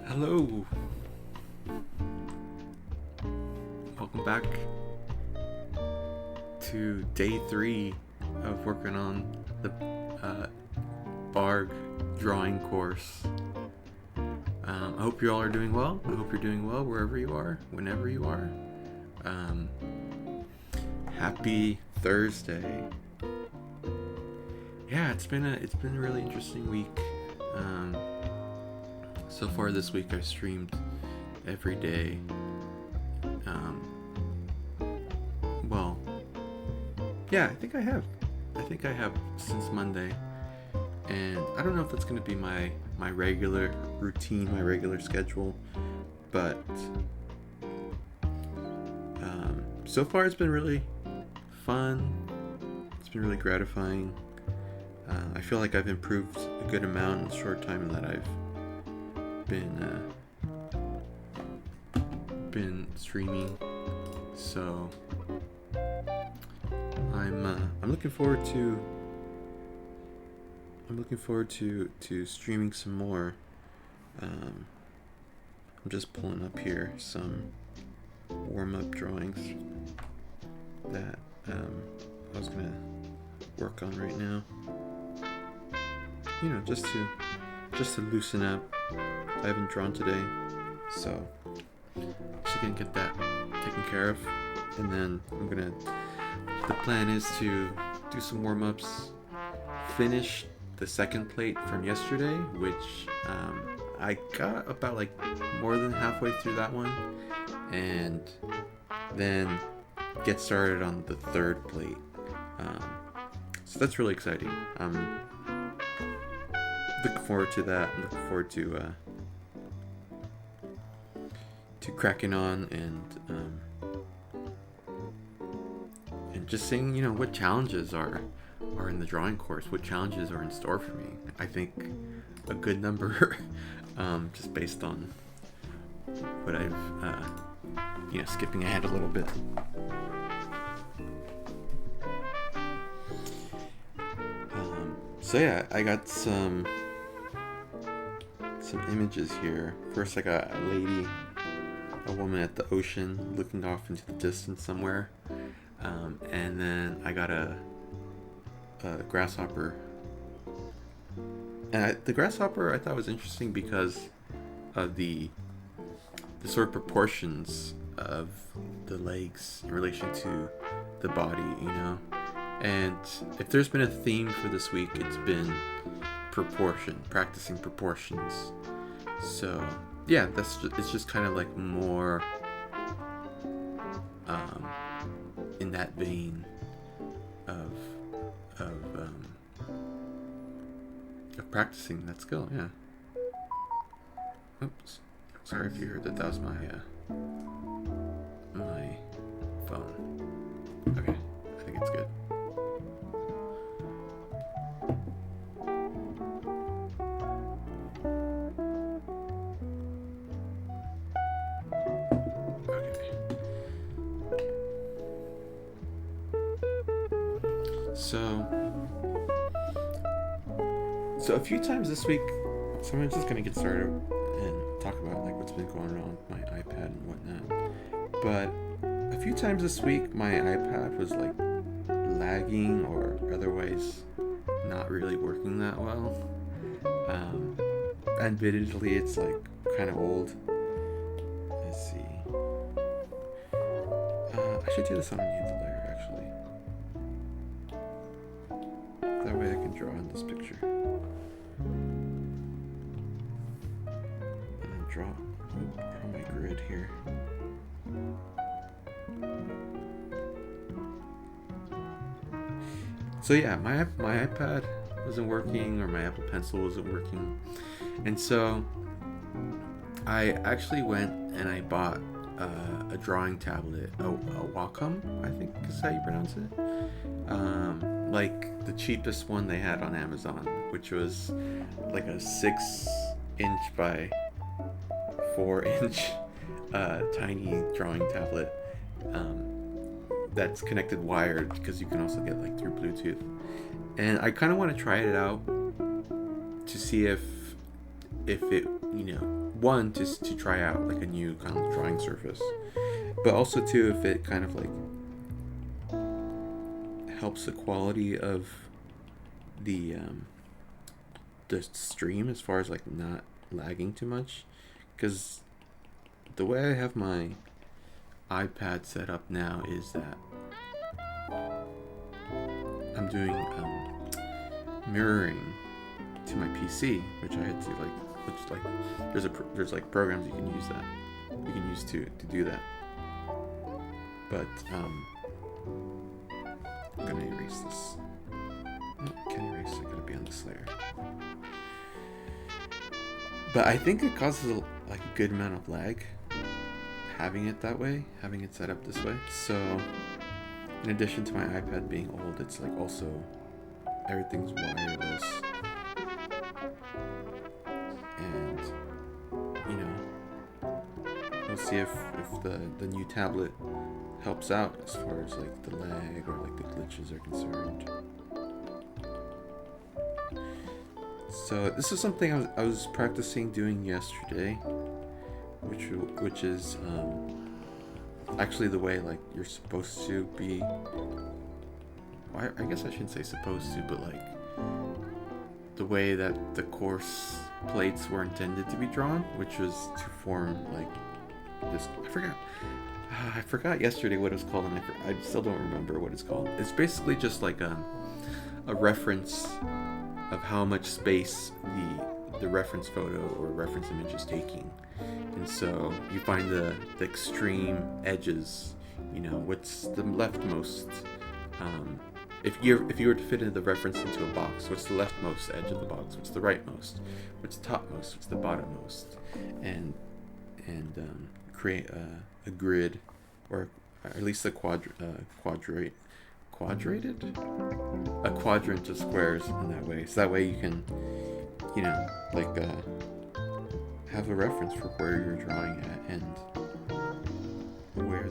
Hello. Welcome back to day 3 of working on the Bargue drawing course. I hope you all are doing well. I hope you're doing well wherever you are, whenever you are. Happy Thursday. Yeah, it's been a really interesting week. So far this week I streamed every day. Yeah, I think I have since Monday. And I don't know if that's going to be my regular routine, my regular schedule, but so far it's been really fun. It's been really gratifying. I feel like I've improved a good amount in the short time that I've been streaming. So I'm looking forward to streaming some more. I'm just pulling up here some warm-up drawings that I was gonna work on right now. Just to loosen up. I haven't drawn today, so just gonna get that taken care of, and then the plan is to do some warm-ups, finish the second plate from yesterday, which I got about like more than halfway through that one, and then get started on the third plate. So that's really exciting. I'm looking forward to that. I'm looking forward to cracking on and just seeing what challenges are in the drawing course, what challenges are in store for me. I think a good number, just based on what I've skipping ahead a little bit. So yeah, I got some images here. First, I got a woman at the ocean looking off into the distance somewhere, and then I got a grasshopper. And the grasshopper I thought was interesting because of the sort of proportions of the legs in relation to the body, And if there's been a theme for this week, it's been practicing proportions. So yeah, it's just kind of like more in that vein of practicing that skill. Yeah. Oops. Sorry if you heard that. That was my phone. Okay, I think it's good. So a few times this week, so I'm just gonna get started and talk about like what's been going on with my iPad and whatnot. But a few times this week, my iPad was like lagging or otherwise not really working that well. Admittedly, it's like kind of old. Let's see. I should do this on a new layer actually. That way I can draw in this picture. Draw my grid here. So yeah, my iPad wasn't working, or my Apple Pencil wasn't working, and so I actually went and I bought a drawing tablet, a Wacom, I think is how you pronounce it. Like the cheapest one they had on Amazon, which was like a 6-inch by 4-inch tiny drawing tablet that's connected wired, because you can also get like through Bluetooth. And I kind of want to try it out to see if it, one, just to try out like a new kind of drawing surface, but also too if it kind of like helps the quality of the stream as far as like not lagging too much. Because the way I have my iPad set up now is that I'm doing mirroring to my PC, which I had to there's like programs you can use to do that. But I'm gonna erase this. Can't erase. I gotta be on this layer. But I think it causes a good amount of lag having it that way, having it set up this way. So in addition to my iPad being old, it's like also everything's wireless, and you know, we'll see if the new tablet helps out as far as like the lag or like the glitches are concerned. So this is something I was practicing doing yesterday, which is actually the way like you're supposed to be. I guess I shouldn't say supposed to, but like the way that the course plates were intended to be drawn, which was to form like this. I forgot yesterday what it was called, and I still don't remember what it's called. It's basically just like a reference of how much space the reference photo or reference image is taking. And so you find the extreme edges, you know, what's the leftmost, if you were to fit the reference into a box, what's the leftmost edge of the box, what's the rightmost, what's the topmost, what's the bottommost, and create a grid, or at least a quadrant of squares in that way. So that way you can, you know, like have a reference for where you're drawing at and where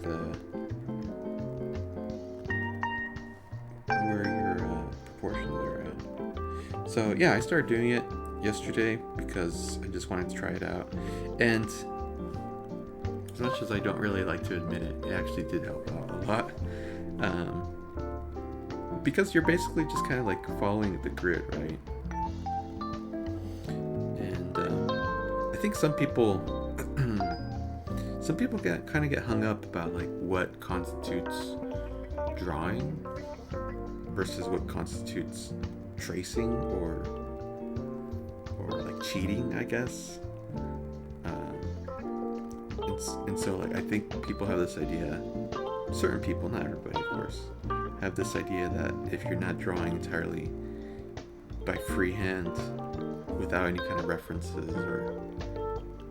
your proportions are at. So yeah, I started doing it yesterday because I just wanted to try it out, and as much as I don't really like to admit it, it actually did help out a lot. Because you're basically just kind of like following the grid, right? And I think some people get hung up about like what constitutes drawing versus what constitutes tracing or like cheating, I guess. And so like I think people have this idea, certain people, not everybody of course, have this idea that if you're not drawing entirely by freehand without any kind of references or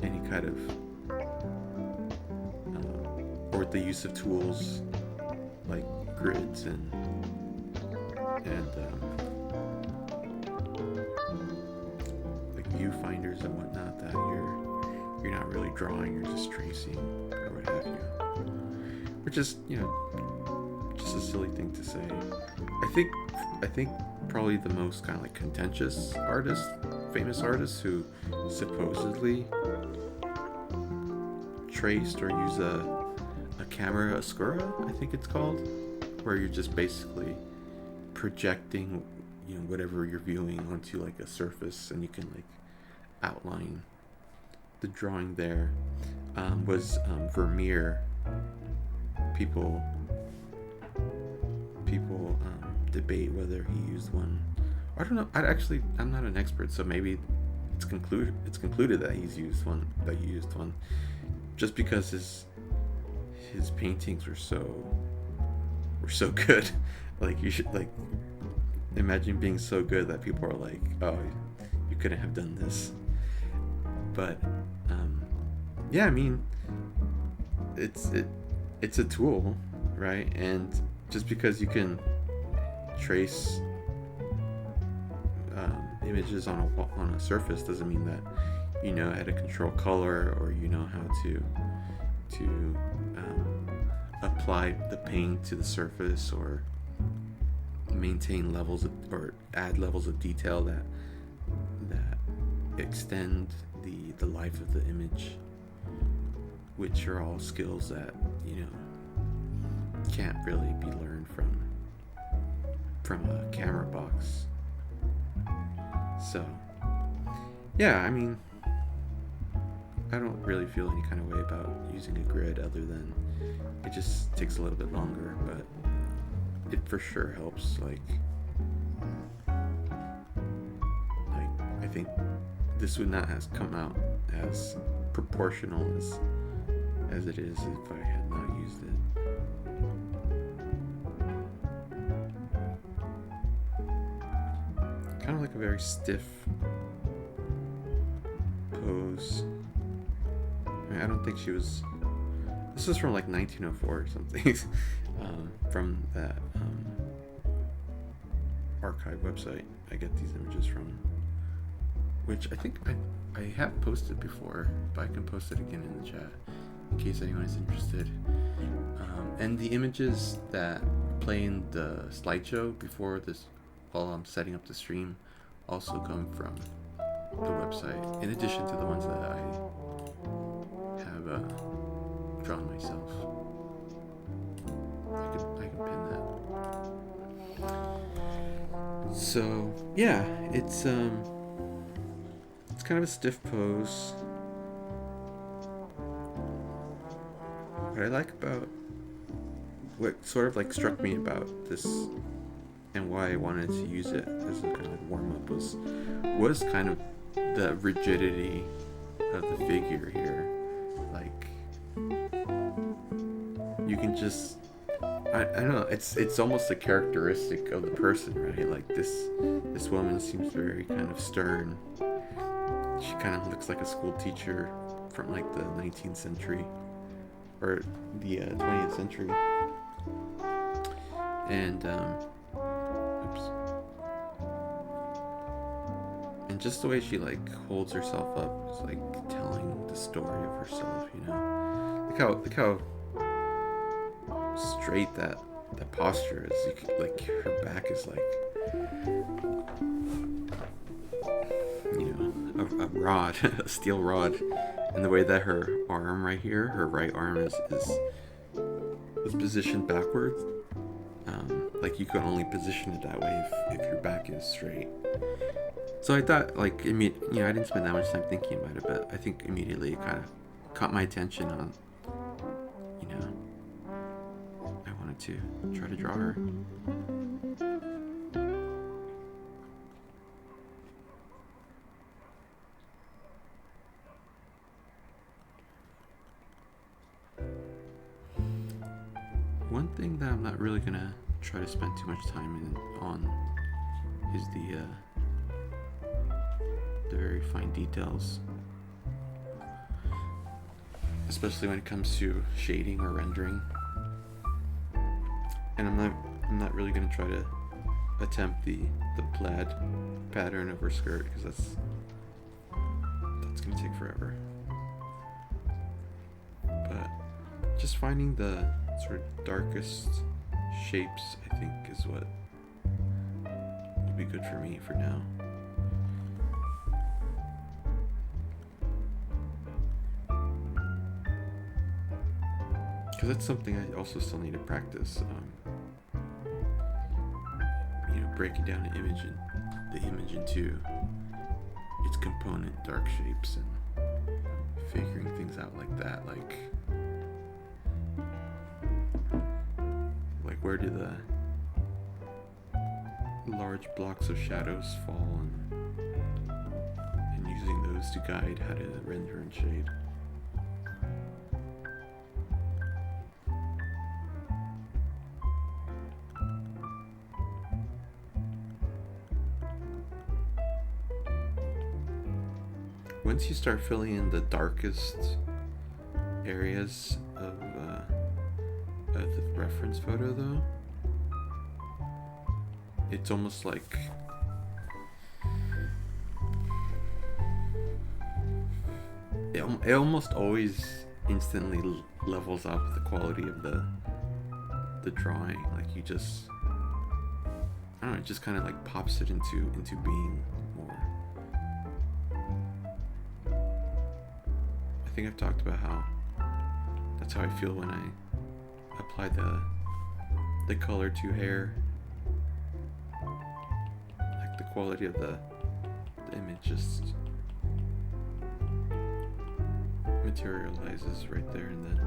any kind of or the use of tools like grids and like viewfinders and whatnot, that you're not really drawing, you're just tracing or what have you, which is, you know, just a silly thing to say. I think probably the most kind of like contentious famous artists who supposedly traced or use a camera oscura, I think it's called, where you're just basically projecting, you know, whatever you're viewing onto like a surface, and you can like outline the drawing there. Was Vermeer. People debate whether he used one. I don't know. I'm not an expert, so maybe it's concluded that he used one. Just because his paintings were so good. Like, you should like imagine being so good that people are like, oh, you couldn't have done this. But yeah, I mean, it's a tool, right? And just because you can trace images on a surface doesn't mean that you know how to control color, or you know how to apply the paint to the surface, or maintain levels or add levels of detail that extend the life of the image, which are all skills that, you know, can't really be learned from a camera box. So yeah, I mean, I don't really feel any kind of way about using a grid, other than it just takes a little bit longer, but it for sure helps. Like I think this would not have come out as proportional as it is if I had not used it. Kind of like a very stiff pose. I mean, I don't think she was. This is from like 1904 or something. From that archive website I get these images from, which I think I have posted before, but I can post it again in the chat in case anyone is interested. And the images that play in the slideshow before this, while I'm setting up the stream, also come from the website, in addition to the ones that I have drawn myself. I can pin that. So yeah, it's kind of a stiff pose. What I like about, what sort of like struck me about this and why I wanted to use it as a kind of like warm up was kind of the rigidity of the figure here. Like, you can just, I don't know, it's almost a characteristic of the person, right? Like this woman seems very kind of stern. She kind of looks like a school teacher from like the 19th century or the 20th century. And and just the way she like holds herself up is like telling the story of herself, you know. Look how straight that posture is. Like her back is like, you know, a rod, a steel rod, and the way that her arm right here, her right arm is positioned backwards. Like you can only position it that way if your back is straight. So I thought, like, I didn't spend that much time thinking about it, but I think immediately it kind of caught my attention on, you know, I wanted to try to draw her. One thing that I'm not really gonna try to spend too much time on is the very fine details, especially when it comes to shading or rendering. And I'm not really gonna try to attempt the plaid pattern of her skirt, because that's gonna take forever. But just finding the sort of darkest shapes, I think, is what will be good for me for now. Because that's something I also still need to practice. You know, breaking down the image into its component dark shapes and figuring things out like that. Like where do the large blocks of shadows fall, and using those to guide how to render and shade. Once you start filling in the darkest areas of the reference photo, though, it's almost like it almost always instantly levels up the quality of the drawing. Like you just, I don't know, it just kind of like pops it into being more. I think I've talked about how that's how I feel when I apply the color to hair. Like the quality of the image just materializes right there and then.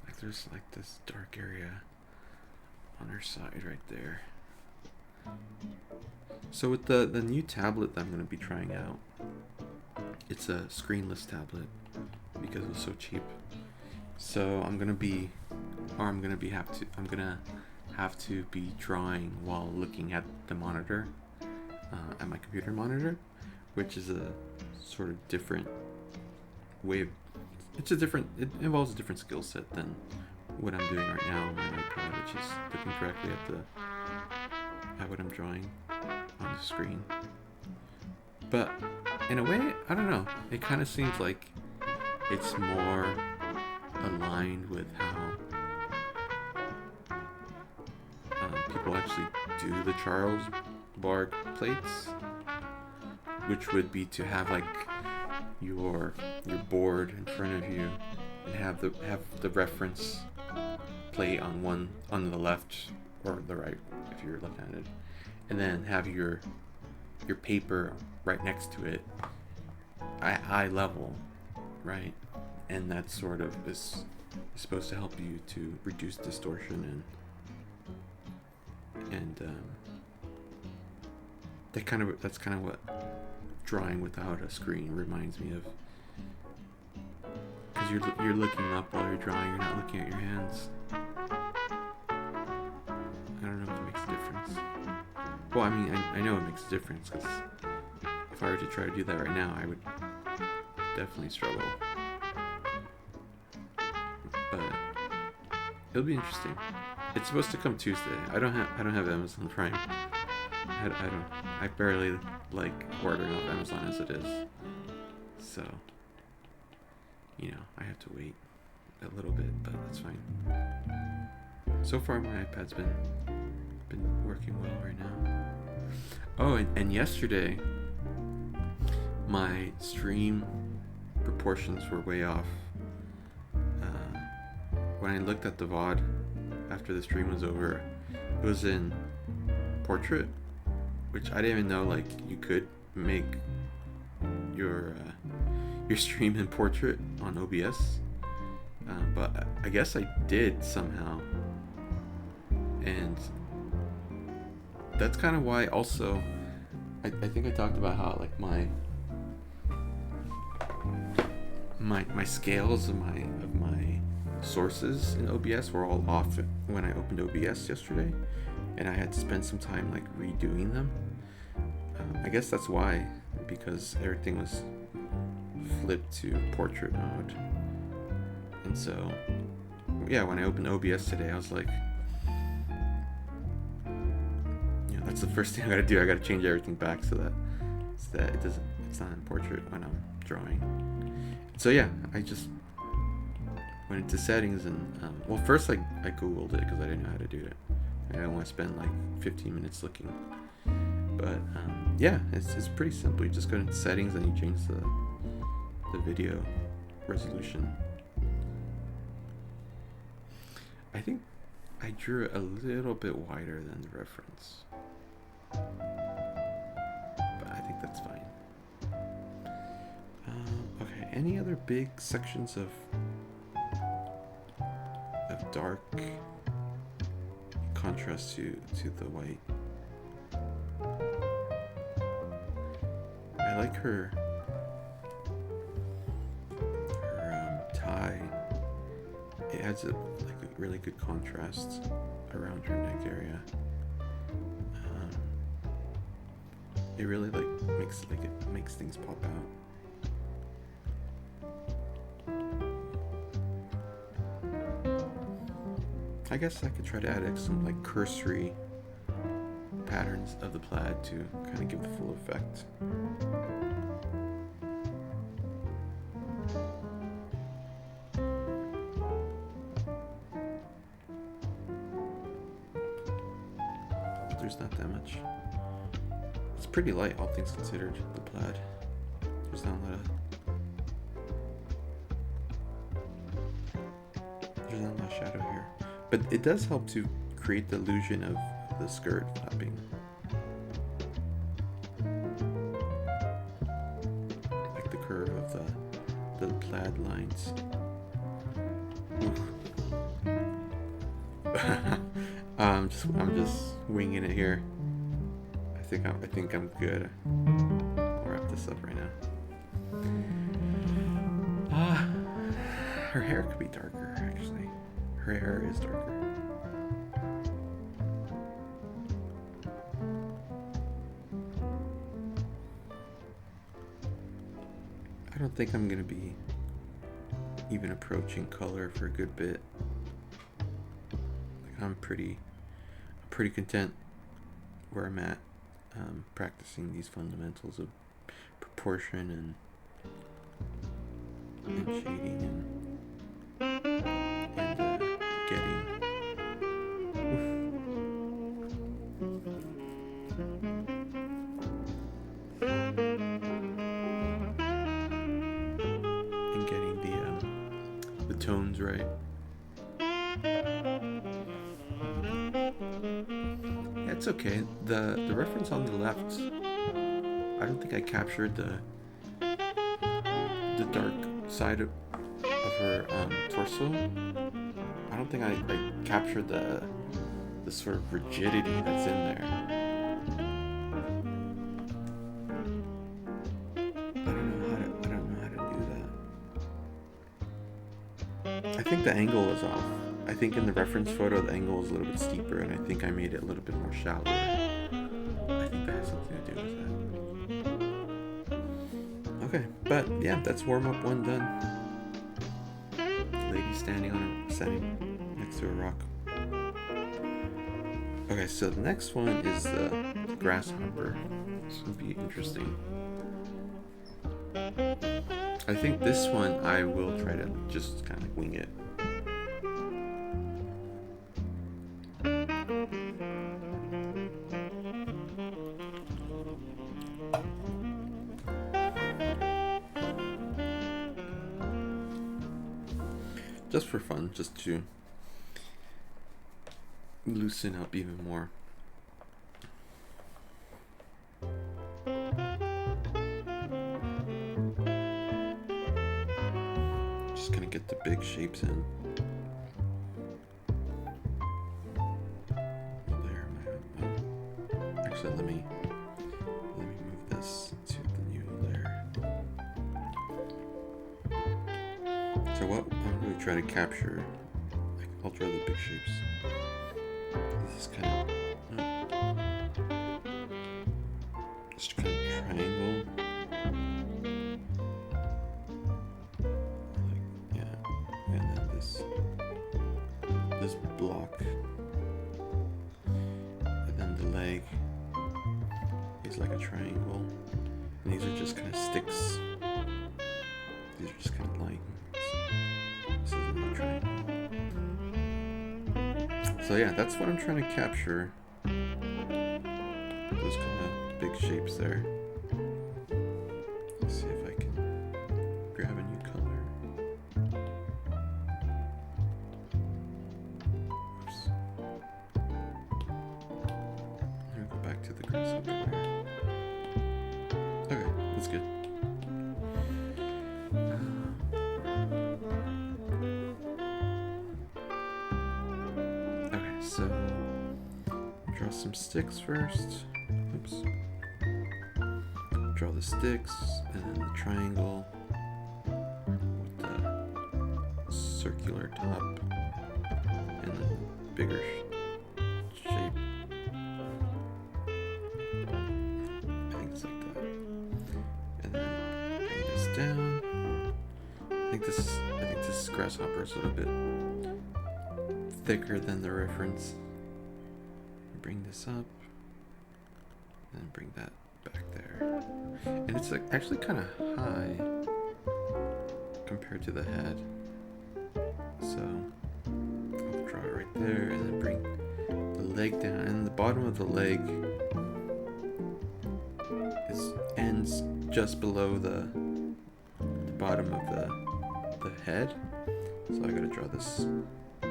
Like there's like this dark area on her side right there. So with the new tablet that I'm going to be trying out, it's a screenless tablet because it was so cheap. So I'm gonna have to be drawing while looking at the monitor, at my computer monitor, which is a sort of different way of, it involves a different skill set than what I'm doing right now on my iPad, which is looking directly at what I'm drawing on the screen. But in a way, I don't know. It kind of seems like it's more aligned with how people actually do the Charles Bargue plates, which would be to have like your board in front of you and have the reference plate on the left or the right if you're left-handed, and then have your paper right next to it at eye level, right? And that sort of is supposed to help you to reduce distortion and that's kind of what drawing without a screen reminds me of, because you're looking up while you're drawing, you're not looking at your hands. I don't know if it makes a difference. Well, I mean, I know it makes a difference, because if I were to try to do that right now, I would definitely struggle. But it'll be interesting. It's supposed to come Tuesday. I don't have Amazon Prime. I barely like ordering off Amazon as it is. So, I have to wait a little bit, but that's fine. So far my iPad's been working well right now. Oh, and yesterday my stream proportions were way off. When I looked at the VOD after the stream was over, it was in portrait, which I didn't even know like you could make your stream in portrait on OBS, but I guess I did somehow, and that's kind of why also I think I talked about how like my scales of my sources in OBS were all off when I opened OBS yesterday, and I had to spend some time like redoing them. I guess that's why, because everything was flipped to portrait mode. And so yeah, when I opened OBS today, I was like, that's the first thing I gotta do. I gotta change everything back so that it's not in portrait when I'm drawing. So yeah, I just went into settings and well, first I googled it because I didn't know how to do it. I didn't want to spend like 15 minutes looking. But yeah, it's pretty simple. You just go into settings and you change the video resolution. I think I drew it a little bit wider than the reference, but I think that's fine. Okay, any other big sections of dark contrast to the white? I like her tie. It adds a really good contrast around her neck area. It really makes things pop out. I guess I could try to add some like cursory patterns of the plaid to kind of give the full effect. But there's not that much. It's pretty light, all things considered, the plaid. There's not a lot of shadow here. But it does help to create the illusion of the skirt flapping. Like the curve of the plaid lines. I'm just winging it here. I think I'm good. I'll wrap this up right now. Her hair could be darker, actually. Her hair is darker. I don't think I'm gonna be even approaching color for a good bit. I'm pretty content where I'm at, practicing these fundamentals of proportion and shading and getting. And getting the tones right. It's okay. The reference on the left, I don't think I captured the dark side of her torso. I don't think I captured the sort of rigidity that's in there. I don't know how to do that. I think the angle is off. I think in the reference photo the angle is a little bit steeper, and I think I made it a little bit more shallow. I think that has something to do with that. Okay, but yeah, that's warm up 1 done. Lady standing next to a rock. Okay, so the next one is the grasshopper. This will be interesting. I think this one I will try to just kind of wing it. Just for fun, just to loosen up even more. Just gonna get the big shapes in. Actually, let me move this to the new layer. So what I'm going to try to capture, I'll draw the big shapes. This is kind of just kind of triangle. And then this block, and then the leg is like a triangle, and these are just kind of sticks. These are just kind of lines. This is another triangle. So yeah, that's what I'm trying to capture. Those kind of big shapes there. Let's see if I can grab a new color. Oops. I'm gonna go back to the grasshopper layer. Okay, that's good. Okay, so draw some sticks first. Oops. Draw the sticks and then the triangle with the circular top and the bigger shape. I think it's like that. And then bring this down. I think this grasshopper is a little bit thicker than the reference. Bring this up and bring that back there. And it's like actually kind of high compared to the head. So I'll draw it right there and then bring the leg down. And the bottom of the leg ends just below the bottom of the head. So I gotta draw this. I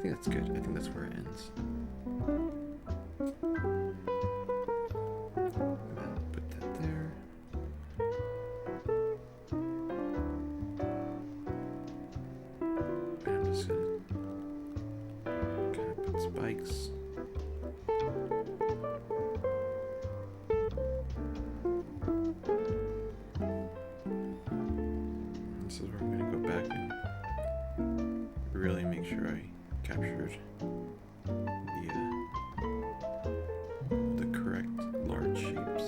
think that's good. I think that's where it ends. And then put that there. And I'm just gonna kind of put spikes. This is where I'm gonna go back and really make sure I captured the correct large shapes.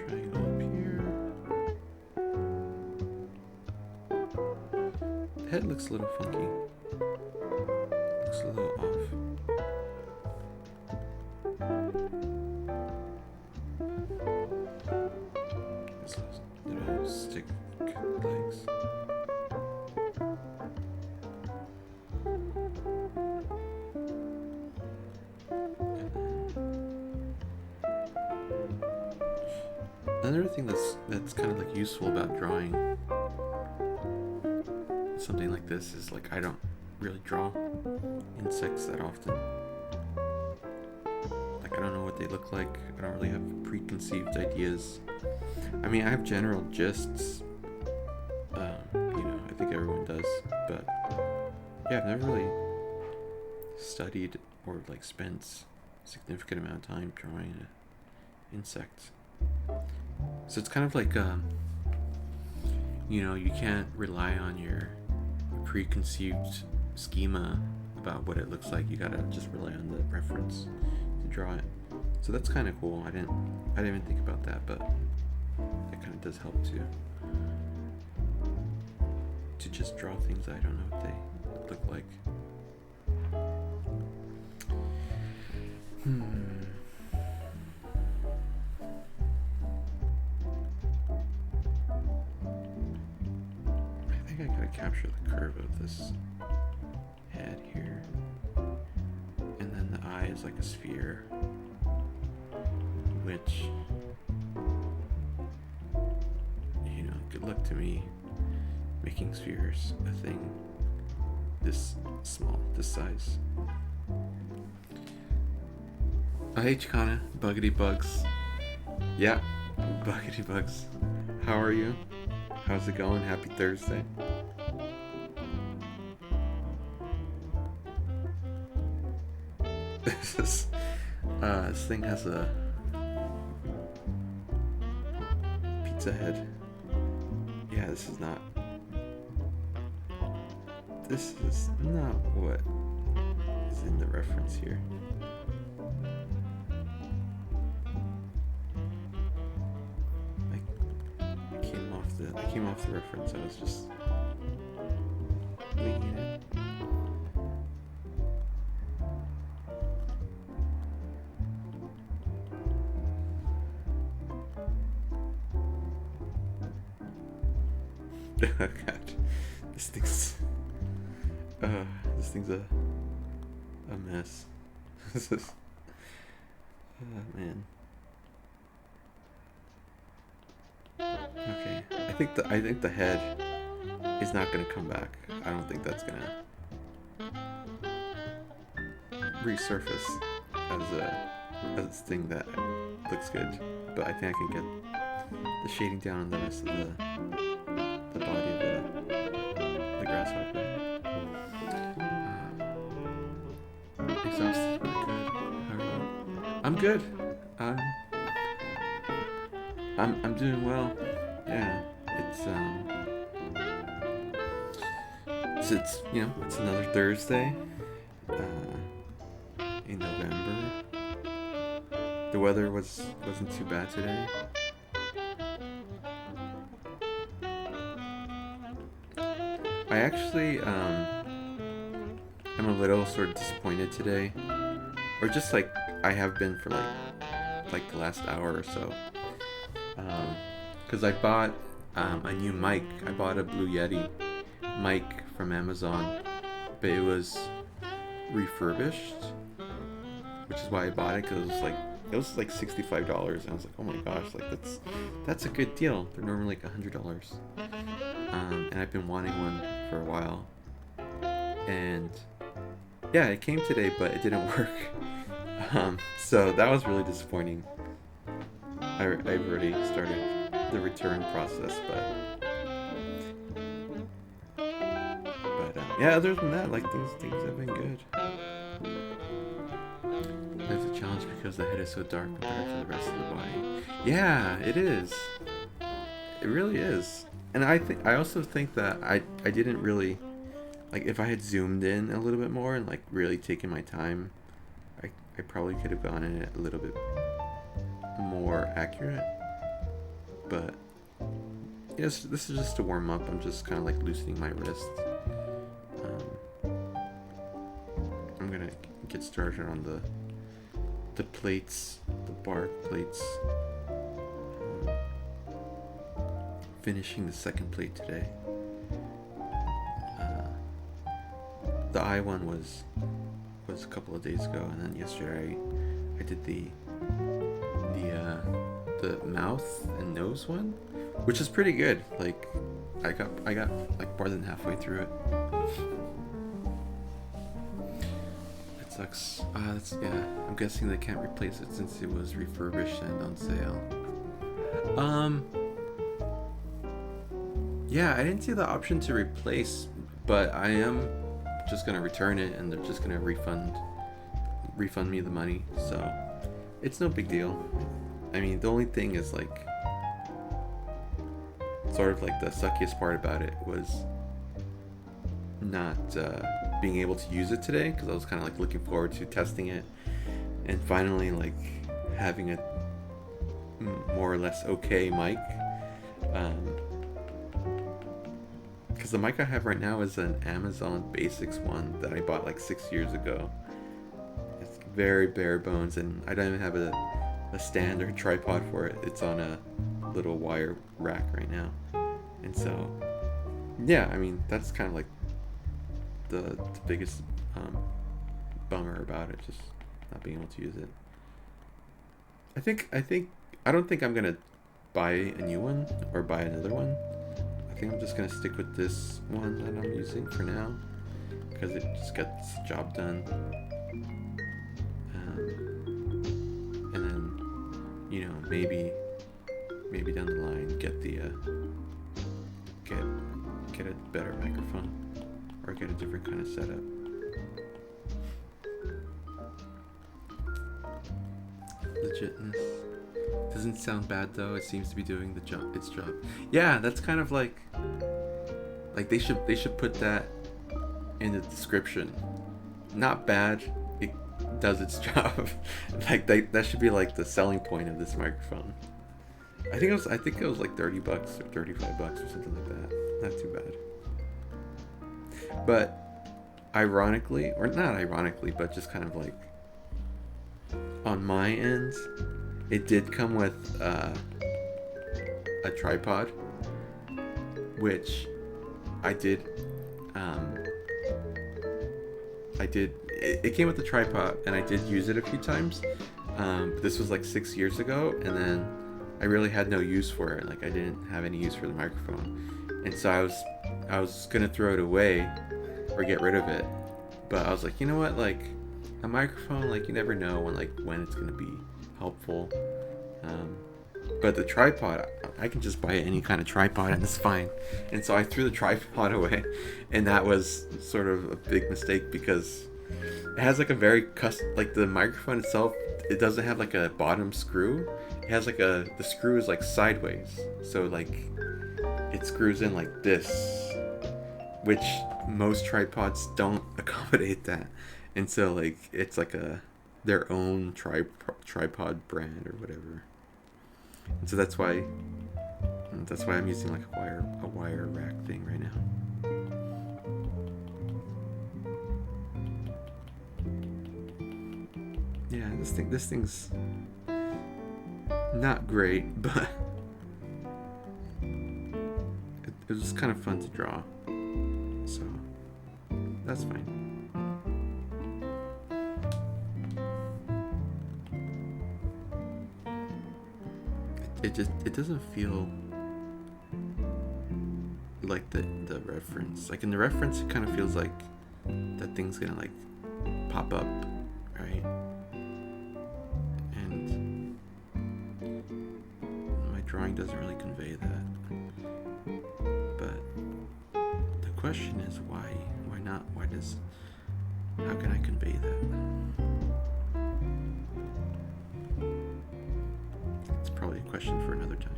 Triangle up here. looks a little funky. Looks a little off. These little stick legs. Another thing that's kind of like useful about drawing something like this is like I don't really draw insects that often. Like I don't know what they look like. I don't really have preconceived ideas. I mean, I have general gists. I think everyone does, but yeah, I've never really studied or like spent a significant amount of time drawing an insect. So it's kind of like, you can't rely on your preconceived schema about what it looks like. You gotta just rely on the reference to draw it. So that's kind of cool. I didn't even think about that, but it kind of does help to just draw things I don't know what they look like. I think I gotta capture the curve of this head here. And then the eye is like a sphere. Which, good luck to me making spheres a thing this small, this size. Oh, hey Chicana, Buggity Bugs. Yeah, Buggity Bugs. How are you? How's it going? Happy Thursday. This thing has a pizza head. Yeah, this is not what is in the reference here. I came off the reference. I was just winging it. Oh god, this thing's a mess. This is, oh man. Okay, I think the head is not gonna come back. I don't think that's gonna resurface as a thing that looks good. But I think I can get the shading down on the rest of the body of the grasshopper. Exhausted but good. How are you? I'm good. I'm doing well. Yeah, it's another Thursday in November. The weather wasn't too bad today. I actually I'm a little sort of disappointed today, or just like I have been for like the last hour or so. Because I bought a new mic. I bought a Blue Yeti mic from Amazon, but it was refurbished, which is why I bought it, because it was like $65, and I was like, oh my gosh, like that's a good deal. They're normally like $100, and I've been wanting one for a while, and yeah, it came today, but it didn't work. So that was really disappointing. I've already started the return process, but yeah, other than that, like things have been good. There's a challenge because the head is so dark compared to the rest of the body. Yeah, it is. It really is. And I also think that I didn't really, like, if I had zoomed in a little bit more and like really taken my time, I probably could have gone in it a little bit more accurate. But yes, this is just to warm up. I'm just kind of like loosening my wrist I'm gonna get started on the plates, the bark plates. Finishing the second plate today. The eye one was a couple of days ago, and then yesterday I did the mouth and nose one, which is pretty good. Like I got like more than halfway through it. It sucks. Yeah. I'm guessing they can't replace it since it was refurbished and on sale. Yeah, I didn't see the option to replace, but I am just gonna return it, and they're just gonna refund me the money. So it's no big deal. I mean, the only thing is like, sort of like the suckiest part about it was not being able to use it today, because I was kind of like looking forward to testing it and finally like having a more or less okay mic. Because the mic I have right now is an Amazon Basics one that I bought like 6 years ago. It's very bare bones, and I don't even have a stand or tripod for it. It's on a little wire rack right now. And so, yeah, I mean, that's kind of like the biggest bummer about it, just not being able to use it. I don't think I'm gonna buy a new one or buy another one. I think I'm just gonna stick with this one that I'm using for now, because it just gets the job done. And then, you know, maybe down the line get a better microphone, or get a different kind of setup. Legitness doesn't sound bad though. It seems to be doing its job. Yeah, that's kind of like they should put that in the description. Not bad. It does its job. Like that should be like the selling point of this microphone. I think it was like $30 or $35 or something like that. Not too bad. But ironically, or not ironically, but just kind of like on my end, it did come with a tripod, which I did. It came with the tripod, and I did use it a few times. This was like 6 years ago, and then I really had no use for it. Like I didn't have any use for the microphone, and so I was gonna throw it away or get rid of it. But I was like, you know what? Like a microphone, like you never know when it's gonna be helpful. But the tripod, I can just buy any kind of tripod and it's fine. And so I threw the tripod away, and that was sort of a big mistake, because it has like a very like the microphone itself, it doesn't have like a bottom screw. It has like the screw is like sideways, so like it screws in like this, which most tripods don't accommodate that. And so like it's like their own tripod brand or whatever. And so that's why I'm using like a wire rack thing right now. Yeah, this thing's not great, but it was kind of fun to draw, so that's fine. It doesn't feel like the reference. Like in the reference, it kind of feels like that thing's gonna like pop up, right? And my drawing doesn't really convey that. But the question is why? Why not? How can I convey that? It's probably a question for another time.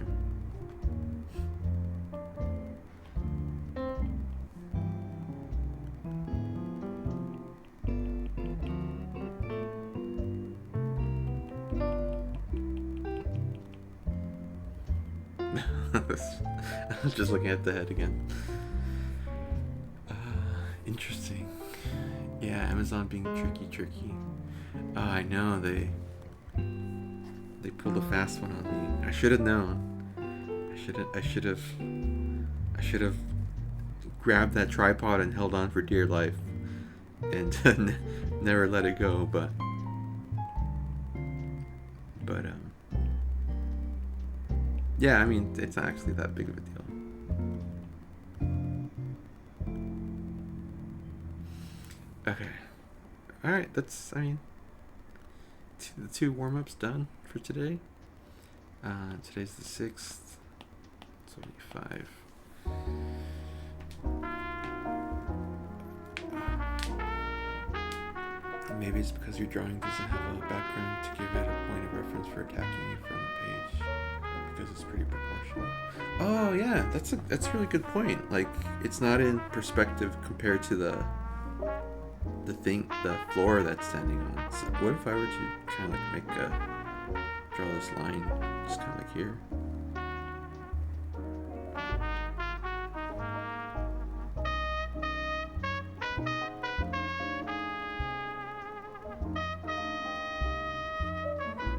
I was just looking at the head again. Interesting. Yeah, Amazon being tricky. Oh, I know they pulled a fast one on me. I should have known. I should have grabbed that tripod and held on for dear life and never let it go. But yeah, I mean it's not actually that big of a deal. Okay, all right. The two warm ups done for today. Today's the 6th. 25. Maybe it's because your drawing doesn't have a background to give it a point of reference for attacking you from the page, because it's pretty proportional. Oh yeah, that's a really good point. Like, it's not in perspective compared to the floor that's standing on. So what if I were to kind of like draw this line just kind of like here?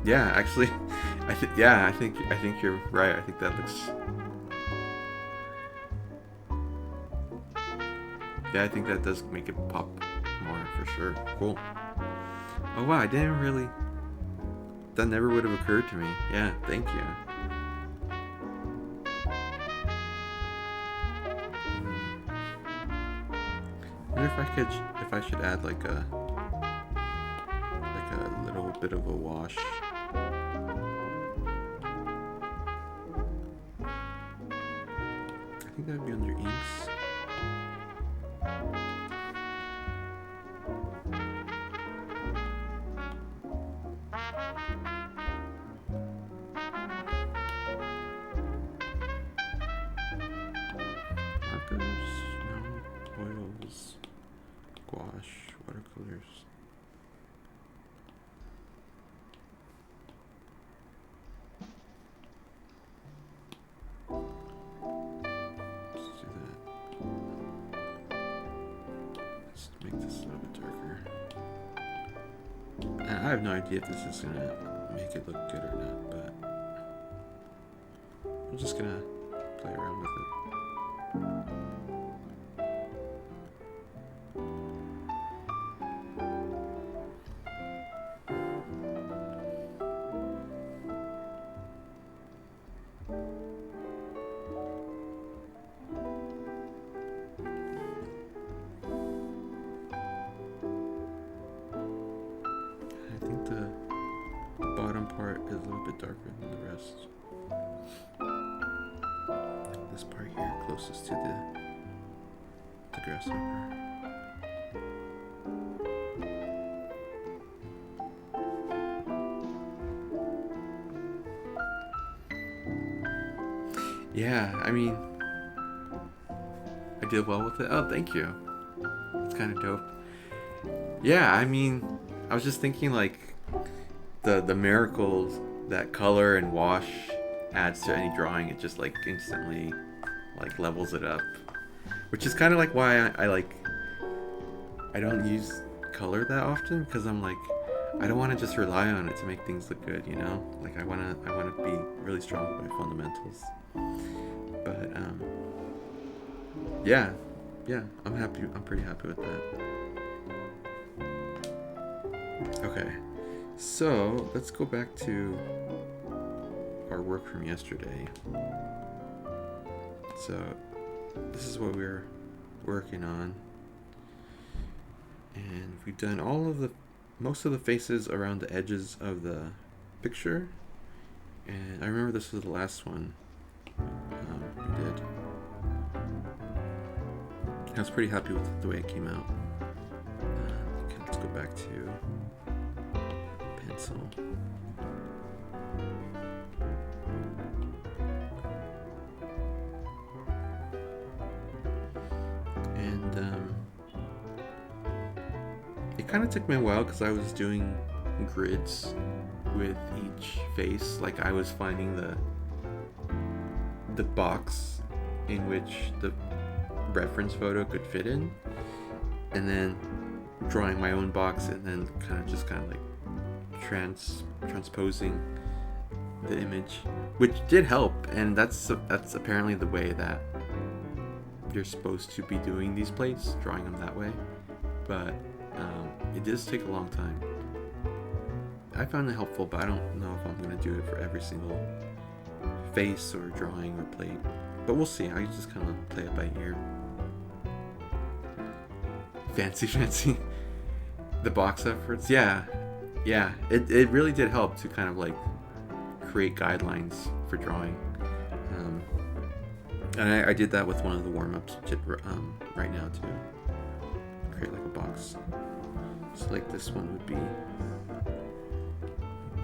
Yeah, actually, I think you're right. I think that looks. Yeah, I think that does make it pop more for sure. Cool. Oh wow, I didn't really. That never would have occurred to me. Yeah, thank you. I wonder if I should add like a little bit of a wash. I think that'd be under inks. Markers, no, oils, gouache, watercolors. I have no idea if this is gonna make it look good or not, but I'm just gonna play around with it. Part is a little bit darker than the rest. This part here, closest to the grasshopper. Yeah, I mean, I did well with it. Oh, thank you. It's kind of dope. Yeah, I mean, I was just thinking like the miracles that color and wash adds to any drawing. It just like instantly like levels it up, which is kind of like why I don't use color that often, because I'm like, I don't want to just rely on it to make things look good, you know? Like I want to be really strong with my fundamentals. But yeah, I'm pretty happy with that. Okay. So, let's go back to our work from yesterday. So, this is what we're working on. And we've done most of the faces around the edges of the picture. And I remember this was the last one we did. I was pretty happy with the way it came out. Okay, let's go back to pencil. And it kind of took me a while because I was doing grids with each face. Like I was finding the box in which the reference photo could fit in, and then drawing my own box and then kind of like transposing the image, which did help, and that's apparently the way that you're supposed to be doing these plates, drawing them that way. But it does take a long time. I found it helpful, but I don't know if I'm going to do it for every single face or drawing or plate. But we'll see. I just kind of play it by ear. Fancy. The box efforts. Yeah. It really did help to kind of like create guidelines for drawing. And I did that with one of the warm-ups right now too. Create like a box. So like this one would be.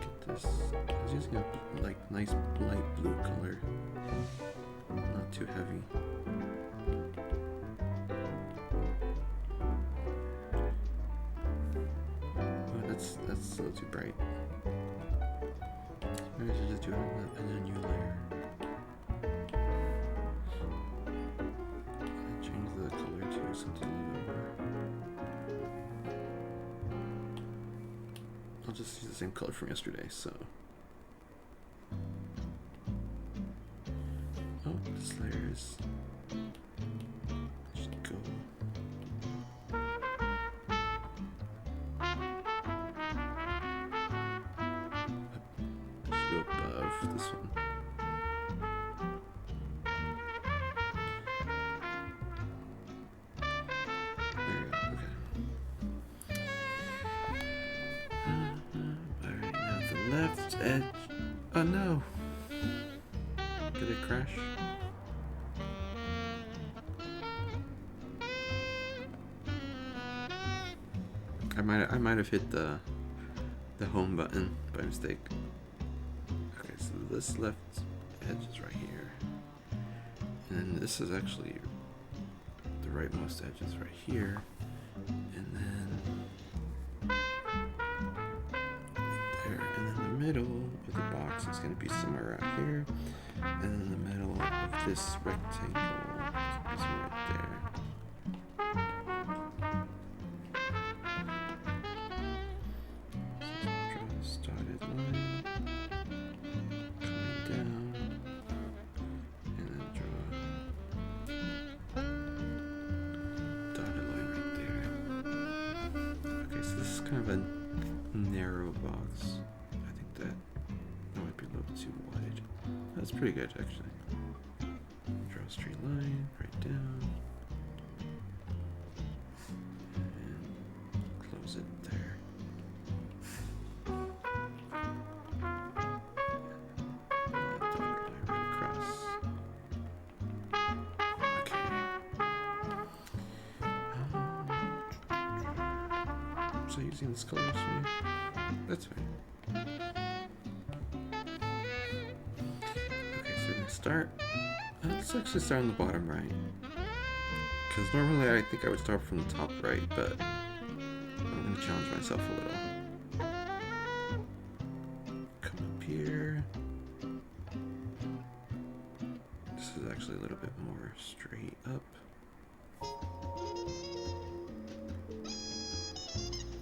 Get this. I was using a like nice light blue color, not too heavy. Oh, that's a little too bright. Maybe I should just do it in a new layer. Change the color to something a little bit more. I'll just use the same color from yesterday, so. Oh, this layer is. Should go. Should go above this one. Left edge. Oh no. Did it crash? I might have hit the home button by mistake. Okay, so this left edge is right here. And this is actually the rightmost edge is right here. And then middle of the box is going to be somewhere around here, and then the middle of this rectangle is right there. So draw a started line, coming down, and then draw a dotted line right there. Okay, so this is kind of a narrow box. That might be a little too wide. That's pretty good, actually. Draw a straight line right down. And close it there. And dotted line right across. Okay. So using this color, that's fine. Start. Let's actually start on the bottom right. Because normally I think I would start from the top right, but I'm going to challenge myself a little. Come up here. This is actually a little bit more straight up.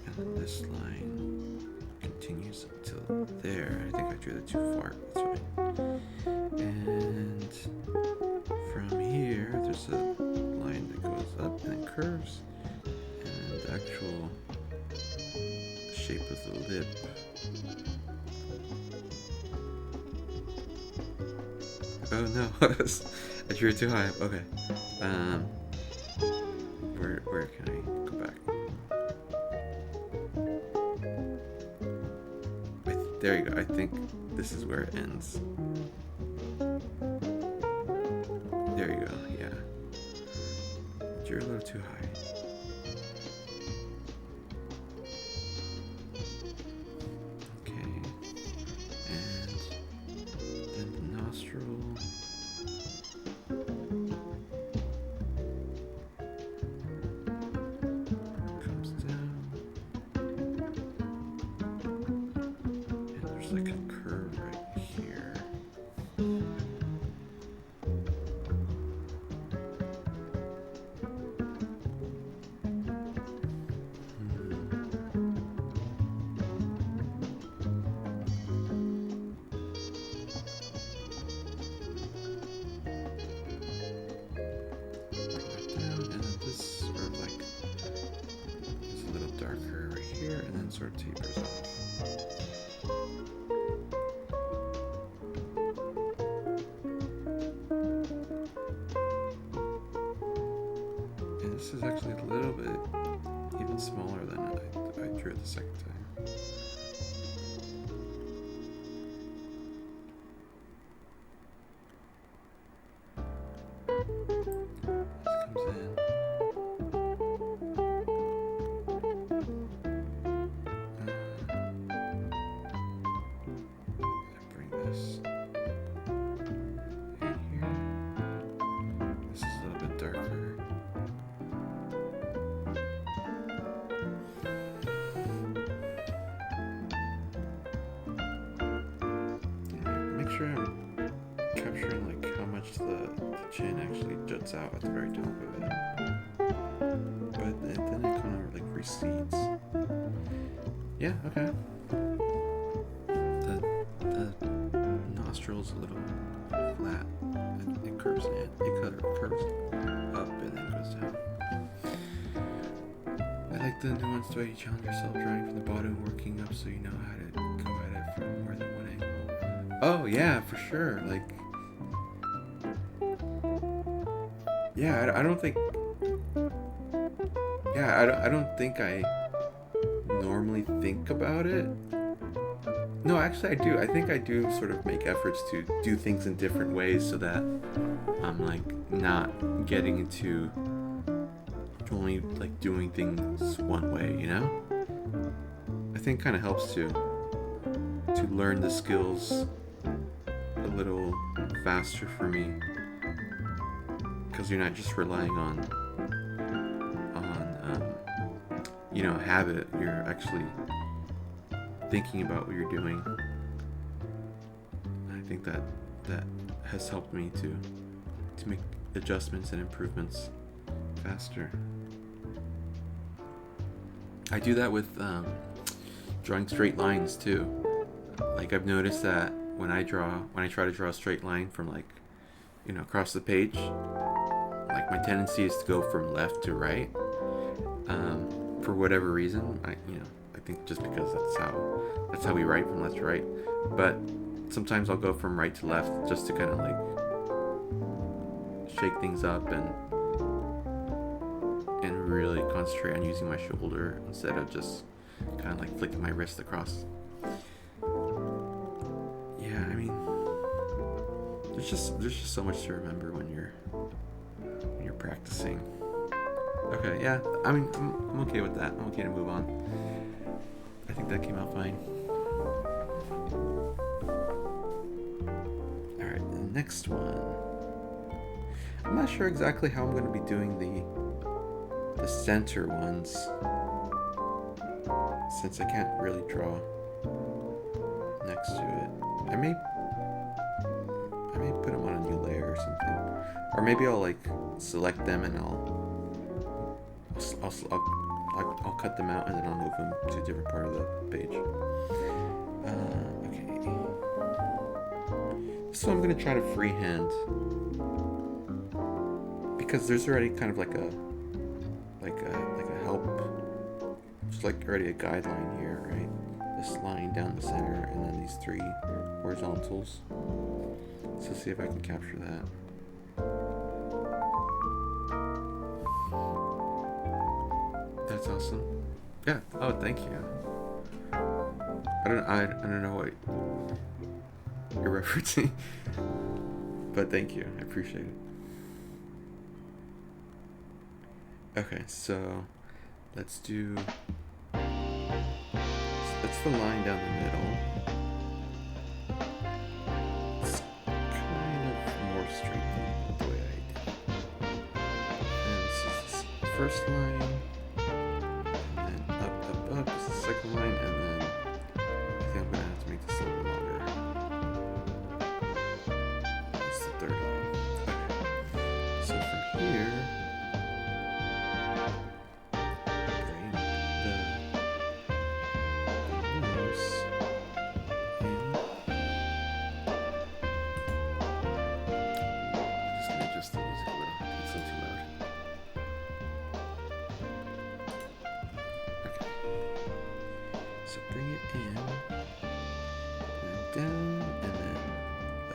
And then this line continues until there. I think I drew that too far. That's right. And from here, there's a line that goes up and it curves, and the actual shape of the lip. Oh no, I drew it too high. Okay. Where can I go back? There you go. I think this is where it ends. There you go, yeah. You're a little too high. Okay. And then the nostril. Comes down. And there's like a curve right here. here and then sort of tapers off. And this is actually a little bit even smaller than I drew it the second time. Make sure I'm capturing like how much the chin actually juts out at the very top of it, but then it kind of like recedes. Yeah, okay. The nostril's a little flat. It curves in. It curves up and then goes down. I like the nuanced way you challenge yourself, drawing from the bottom, working up so you know how to go at it from more than one angle. Oh yeah, for sure. Like, yeah, I don't think. Yeah, I don't think I normally think about it. No, actually, I do. I think I do sort of make efforts to do things in different ways so that I'm like not getting into only like doing things one way. You know, I think kind of helps to learn the skills a little faster for me, because you're not just relying on habit. You're actually thinking about what you're doing. I think that has helped me to make adjustments and improvements faster. I do that with drawing straight lines too. Like, I've noticed that when I try to draw a straight line from across the page, like my tendency is to go from left to right. For whatever reason, I think just because that's how we write, from left to right. But sometimes I'll go from right to left just to kind of like shake things up and really concentrate on using my shoulder instead of just kind of like flicking my wrist across. Yeah, I mean, there's just so much to remember when you're practicing. Okay, yeah, I mean, I'm okay with that. I'm okay to move on. I think that came out fine. Alright, the next one. I'm not sure exactly how I'm going to be doing the center ones, since I can't really draw next to it. I may put them on a new layer or something. Or maybe I'll like select them and I'll cut them out and then I'll move them to a different part of the page. Okay. So I'm gonna try to freehand, because there's already kind of like a help, just like already a guideline here, right? This line down the center and then these three horizontals. So see if I can capture that. That's awesome. Yeah. Oh, thank you. I don't know what you're referencing, but thank you. I appreciate it. Okay, so that's the line down the middle. It's kind of more straight than the way I did it. And this is the first line. Up is the second line, and then I think I'm gonna have to make this a little bit longer. It's the third line. Okay. So from here, bring the nose in. I'm just gonna adjust the music a little. It's a little too loud. So bring it in, and then down, and then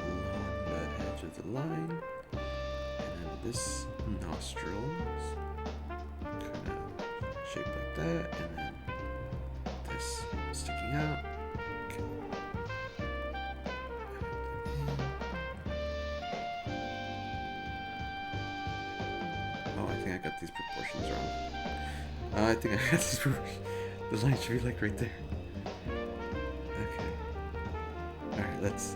along the edge of the line, and then this nostrils, kind of shaped like that, and then this sticking out. Okay. Oh, I think I got these proportions wrong. I think I got these proportions. The line should be like right there. Okay. Alright, let's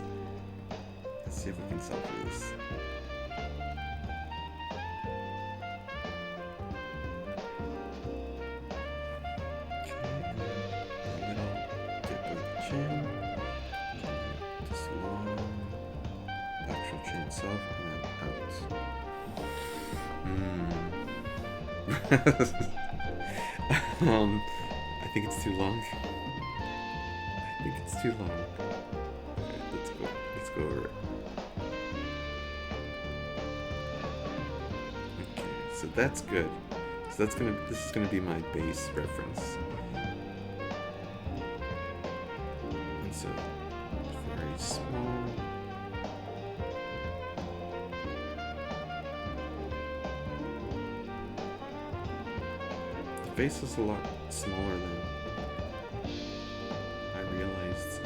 see if we can solve for this. Okay, and then a little dip of the chin. This long actual chin itself, and then out. I think it's too long. I think it's too long. Okay, let's go over it. Okay, so that's good. So this is gonna be my base reference. And so very small. The face is a lot smaller than I realized.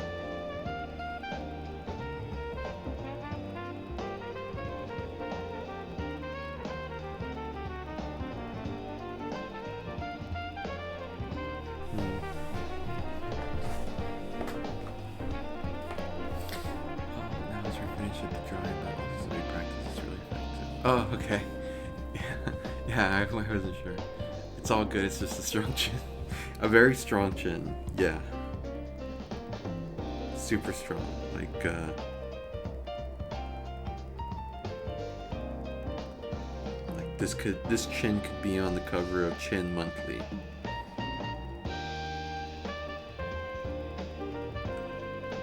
Now as we're finished with the drawing battles, so we practice is really effective. Oh, okay. Yeah, I wasn't sure. It's all good, it's just a strong chin. A very strong chin, yeah. Super strong, like, this chin could be on the cover of Chin Monthly.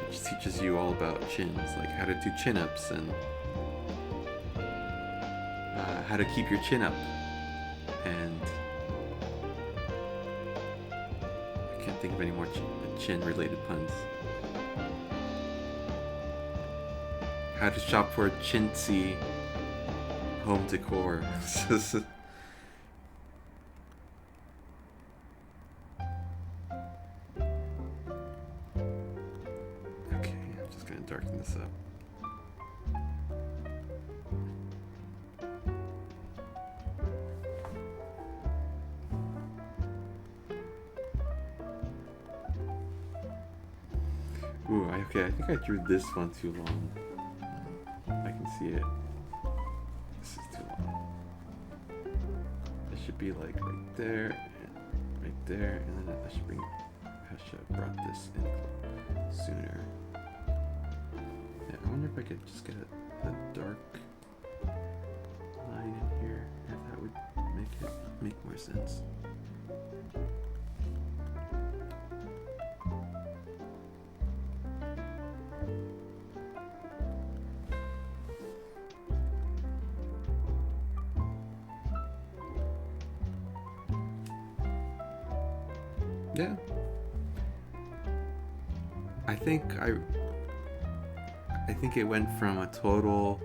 Which teaches you all about chins, like how to do chin-ups and how to keep your chin up. And I can't think of any more chin-related puns. How to shop for chintzy home decor. Okay, I'm just gonna darken this up. Ooh, okay, I think I drew this one too long. I can see it. This is too long. It should be like right there, and right there, and then I should have brought this in sooner. Yeah, I wonder if I could just get a dark line in here, if that would make more sense. Yeah. I think it went from a total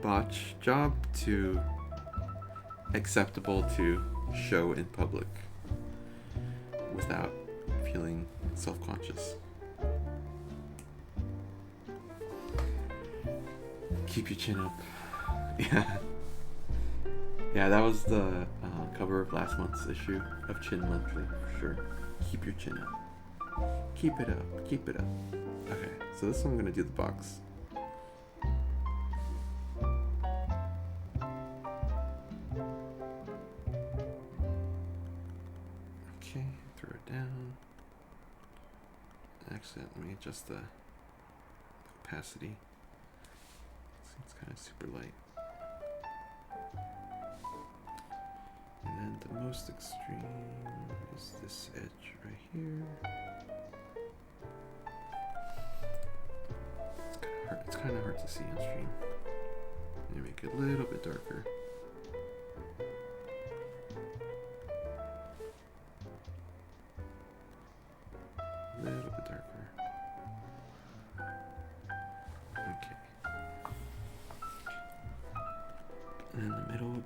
botch job to acceptable to show in public without feeling self-conscious. Keep your chin up. Yeah. Yeah, that was the cover of last month's issue of Chin Monthly, for sure. Keep your chin up. Keep it up. Keep it up. Okay, so this one I'm going to do the box. Okay, throw it down. Actually, let me adjust the opacity. It's kind of super light. And then the most extreme is this edge right here. It's kind of hard to see on stream. Let me make it a little bit darker.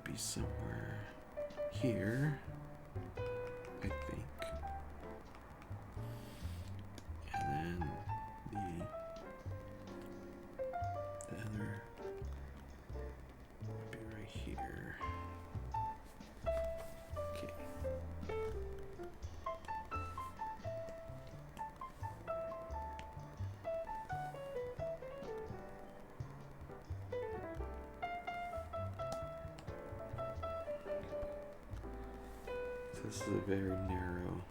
be somewhere here, I think. And then the other would be right here. Okay. This is a very narrow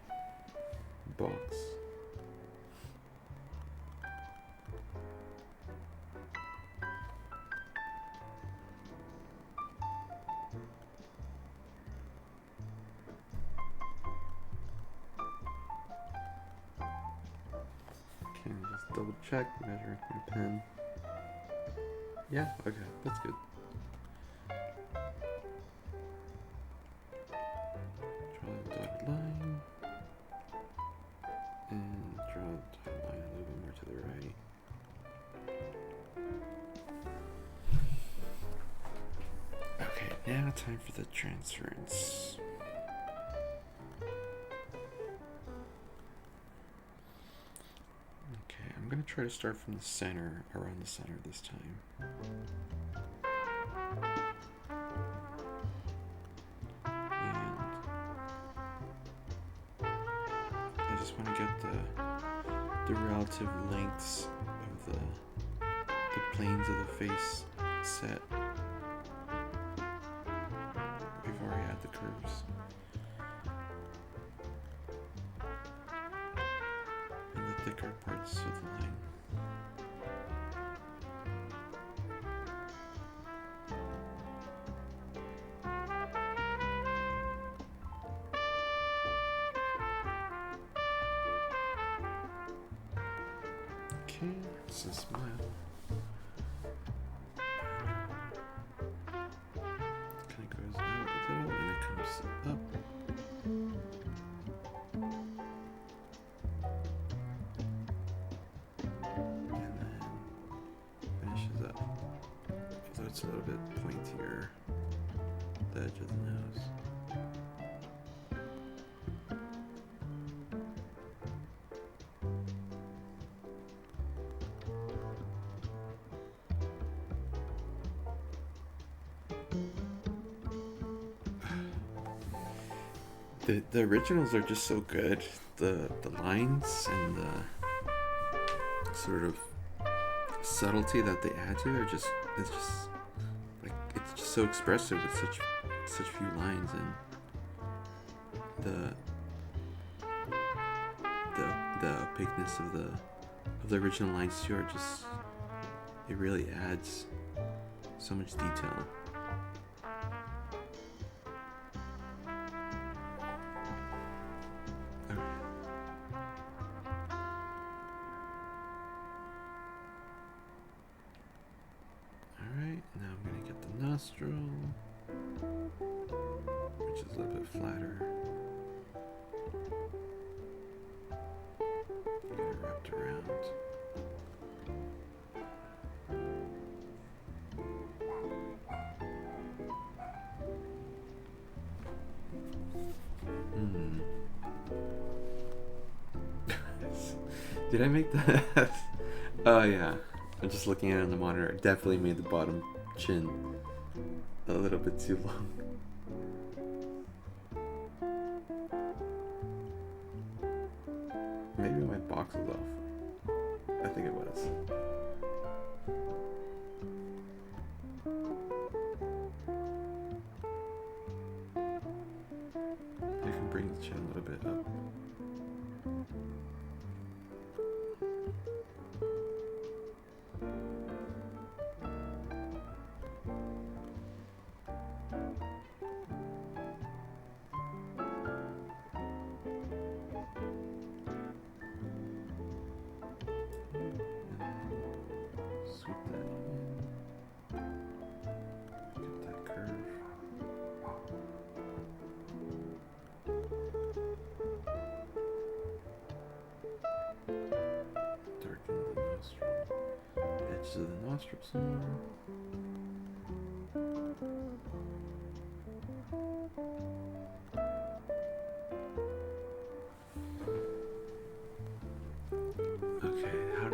box. Okay, just double check, measure with my pen. Yeah, okay, that's good. Draw the dotted line. And draw the dotted line a little bit more to the right. Okay, now time for the transference. Okay, I'm gonna try to start from the center, around the center this time. I just want to get the relative lengths of the planes of the face set. We've already had the curves. And the thicker parts of the line. Okay, it's a smile. Kind of goes out a little and it comes up. And then finishes up. So it's a little bit pointier, the edge of the nose. The originals are just so good. The lines and the sort of subtlety that they add to it are just it's just so expressive with such few lines, and the opaqueness of the original lines too are just, it really adds so much detail. Nostril, which is a little bit flatter. Get it wrapped around. Did I make that? Oh yeah, I'm just looking at it on the monitor. I definitely made the bottom chin a little bit too long. Maybe my box was off. I think it was. I can bring the chin a little bit up. To the nostrils some more.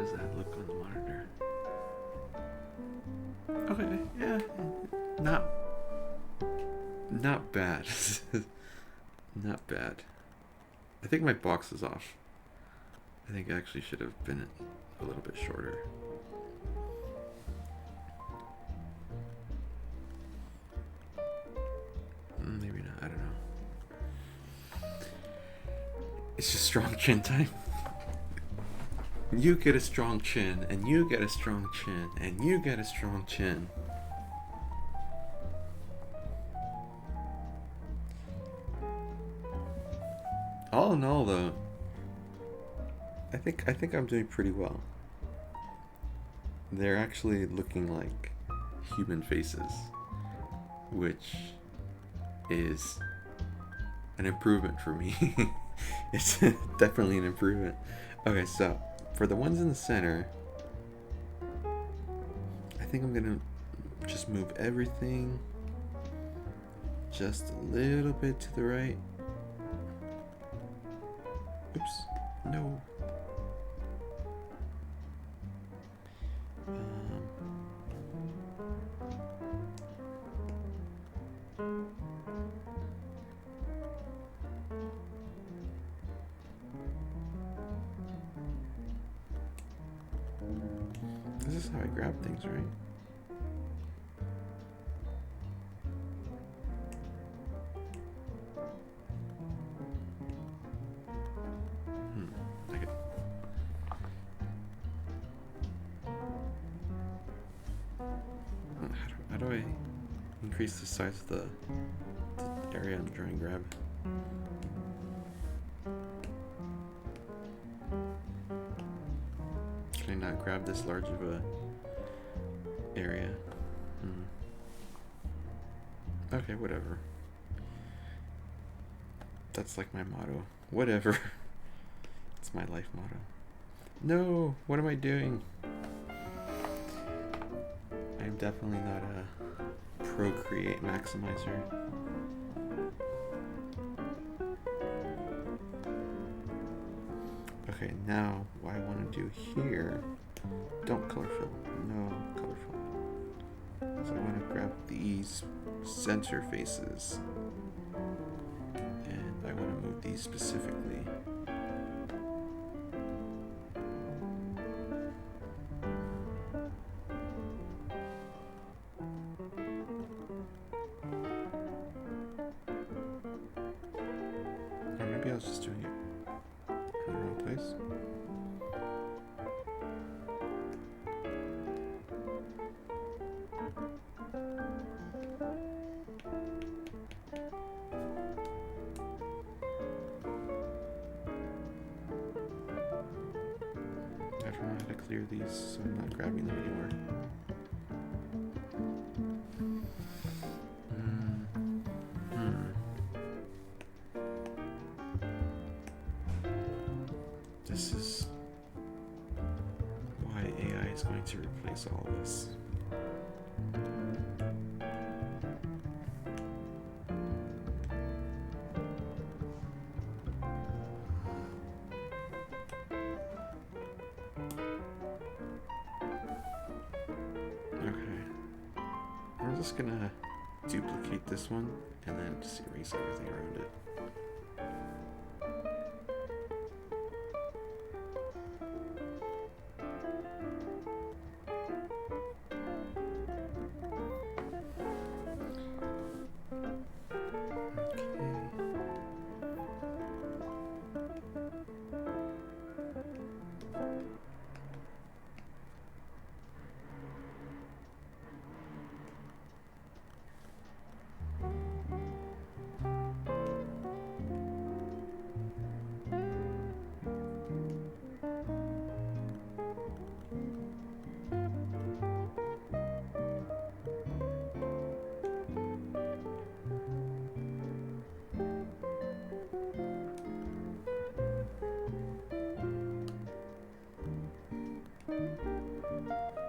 does that look on the monitor? Okay, yeah, not bad. Not bad. I think my box is off. I think it actually should have been a little bit shorter. Maybe not, I don't know. It's just strong chin time. You get a strong chin, and you get a strong chin, and you get a strong chin. All in all, though, I think I'm doing pretty well. They're actually looking like human faces, which is an improvement for me. It's definitely an improvement. Okay, so for the ones in the center, I think I'm gonna just move everything just a little bit to the right. Oops, no. This is how I grab things, right? Okay. How do I increase the size of the area I'm trying to grab? Can I not grab this large of a area? Okay, whatever. That's like my motto. Whatever. It's my life motto. No, what am I doing? I'm definitely not a Procreate maximizer. Okay, now what I want to do here, don't color fill, no color fill. So I want to grab these center faces, and I want to move these specifically. Or maybe I was just doing it in the wrong place. I don't know how to clear these, so I'm not grabbing them anymore. This is why AI is going to replace all of us. Okay. I'm just gonna duplicate this one and then just erase everything around it.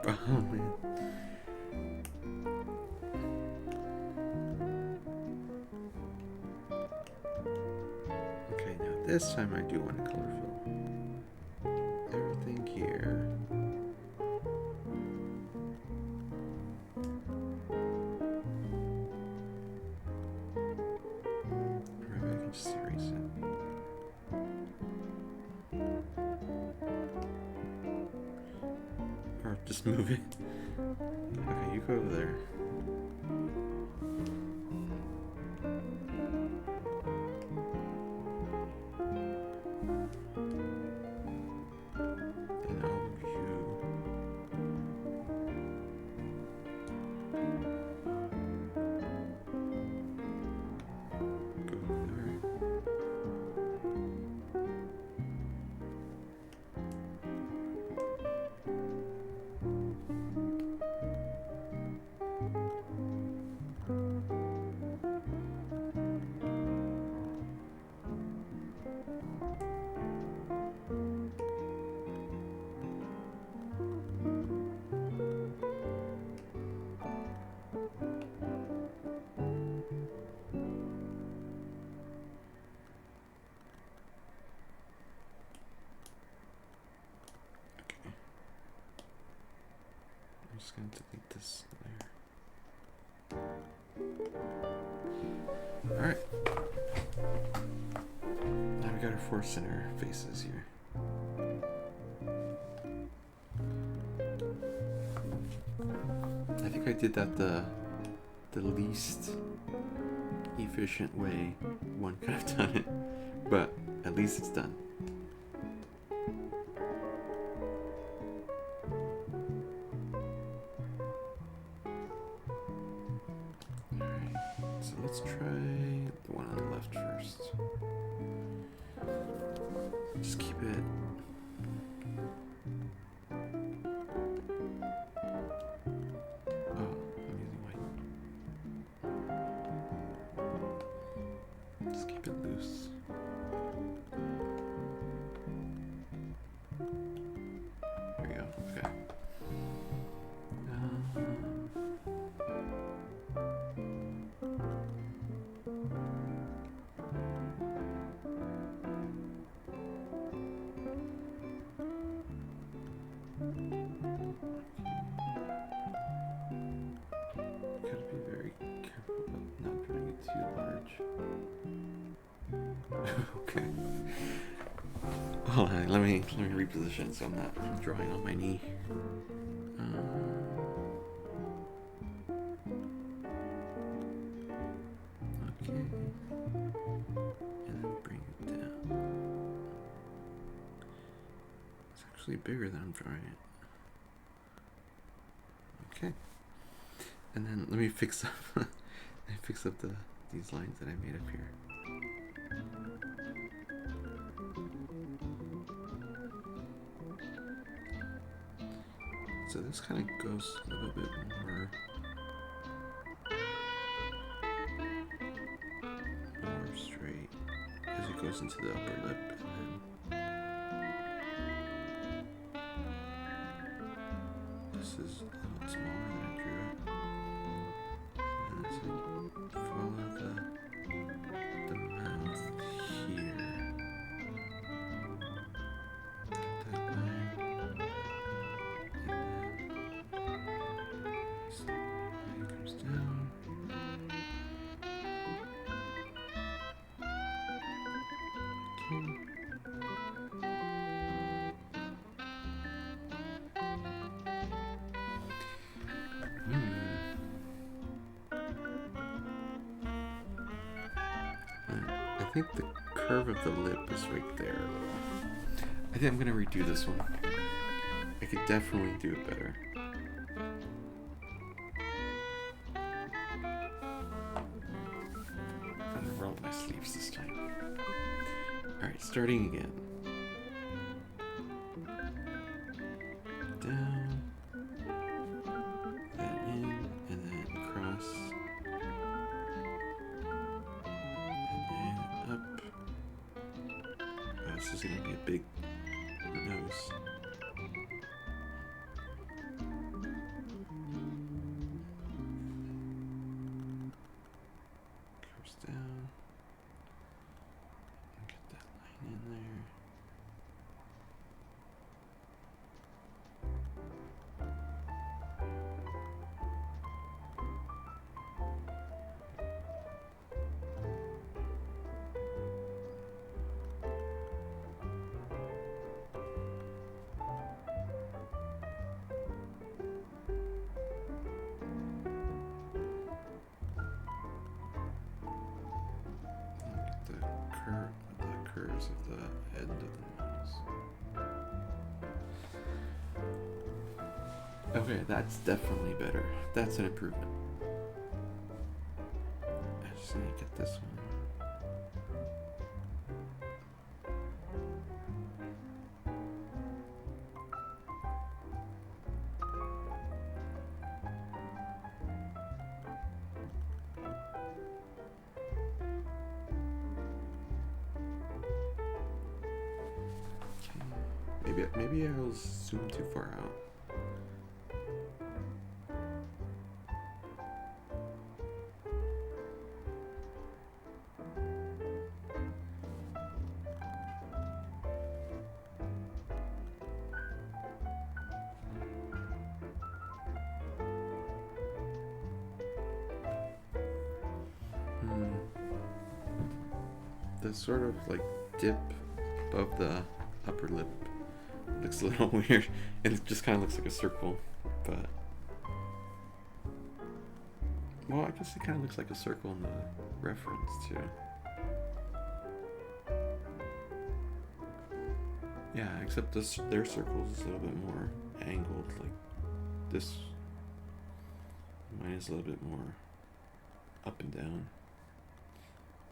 Oh man. Okay, now this time I do want to color fill everything here. just move it. Okay, you go over there. And I'll move you. Go over there. I'm just going to delete this layer. Alright. Now we got our 4 center faces here. I think I did that the least efficient way one could have done it, but at least it's done. So let's try the one on the left first. Just keep it. Oh, I'm using white. Just keep it loose. There we go. Okay. Gotta be very careful about not drawing it too large. Okay. Hold on, let me reposition so I'm not drawing on my knee. Okay. And then bring it down. It's actually bigger than I'm drawing it. Okay. And then let me fix up these lines that I made up here. So this kind of goes a little bit more straight as it goes into the upper lip, and then this is a little smaller than I drew it. And as I follow the mouth here, that line, and then it comes down. Okay. I think the curve of the lip is right there a little. I think I'm gonna redo this one. I could definitely do it better. I'm gonna roll up my sleeves this time. Alright, starting again. Down, then in, and then cross, and then up. Oh, this is gonna be a big nose. Curves down. And get that line in there. the end of the nose. Okay, that's definitely better. That's an improvement. I just need to get this one. Maybe I was zoomed too far out. The sort of like dip above the upper lip looks a little weird, and it just kind of looks like a circle, but well, I guess it kind of looks like a circle in the reference too. Yeah, except their circle is a little bit more angled, like this. Mine is a little bit more up and down.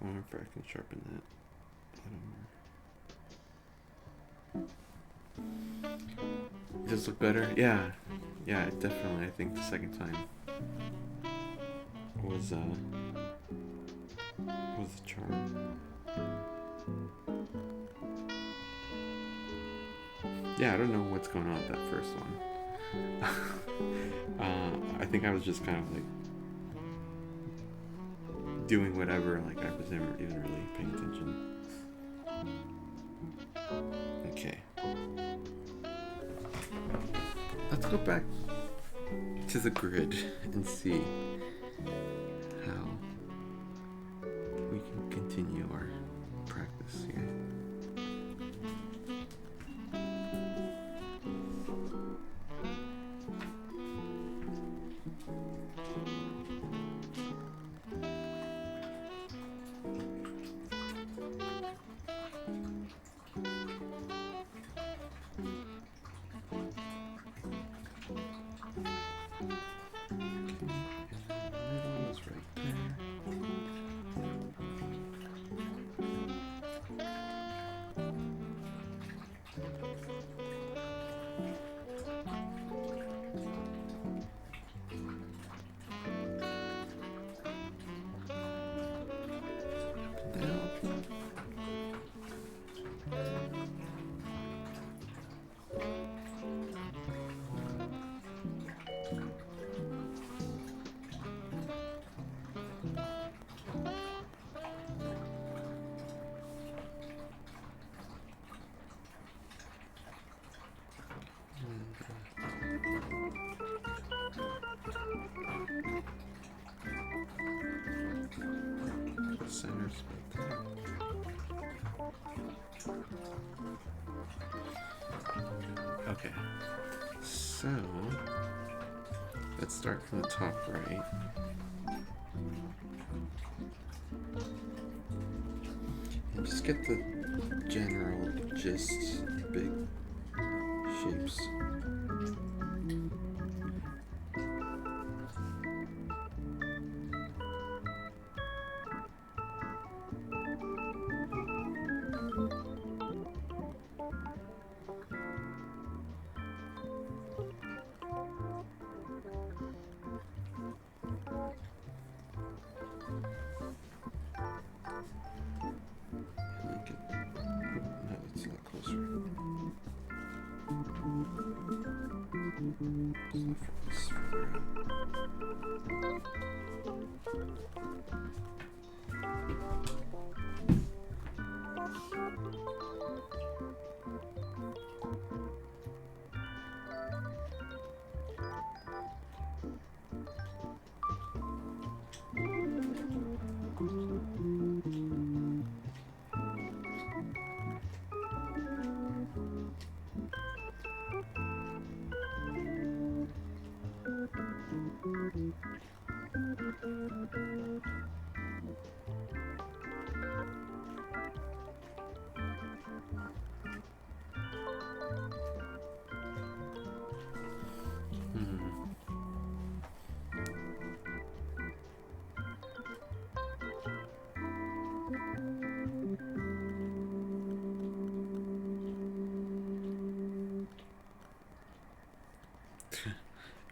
I wonder if I can sharpen that a little more. Does this look better? Yeah, definitely. I think the second time was the charm. Yeah, I don't know what's going on with that first one. I think I was just kind of like doing whatever, like I was never even really paying attention. Okay. Let's go back to the grid and see how we can continue our practice here. Center spot there. Okay, so let's start from the top right. And just get the general gist, big shapes.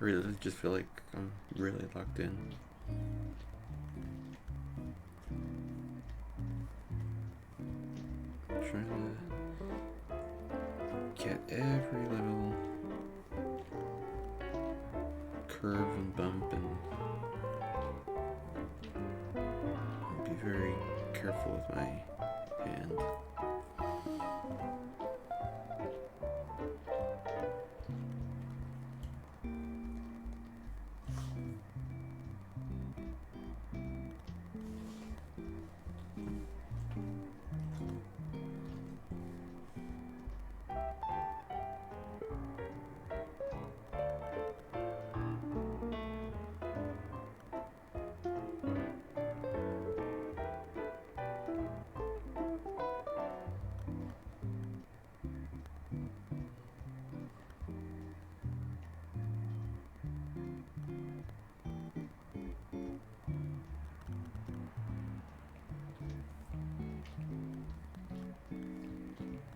I really just feel like I'm really locked in. I'm trying to get every little curve and bump and be very careful with my hand.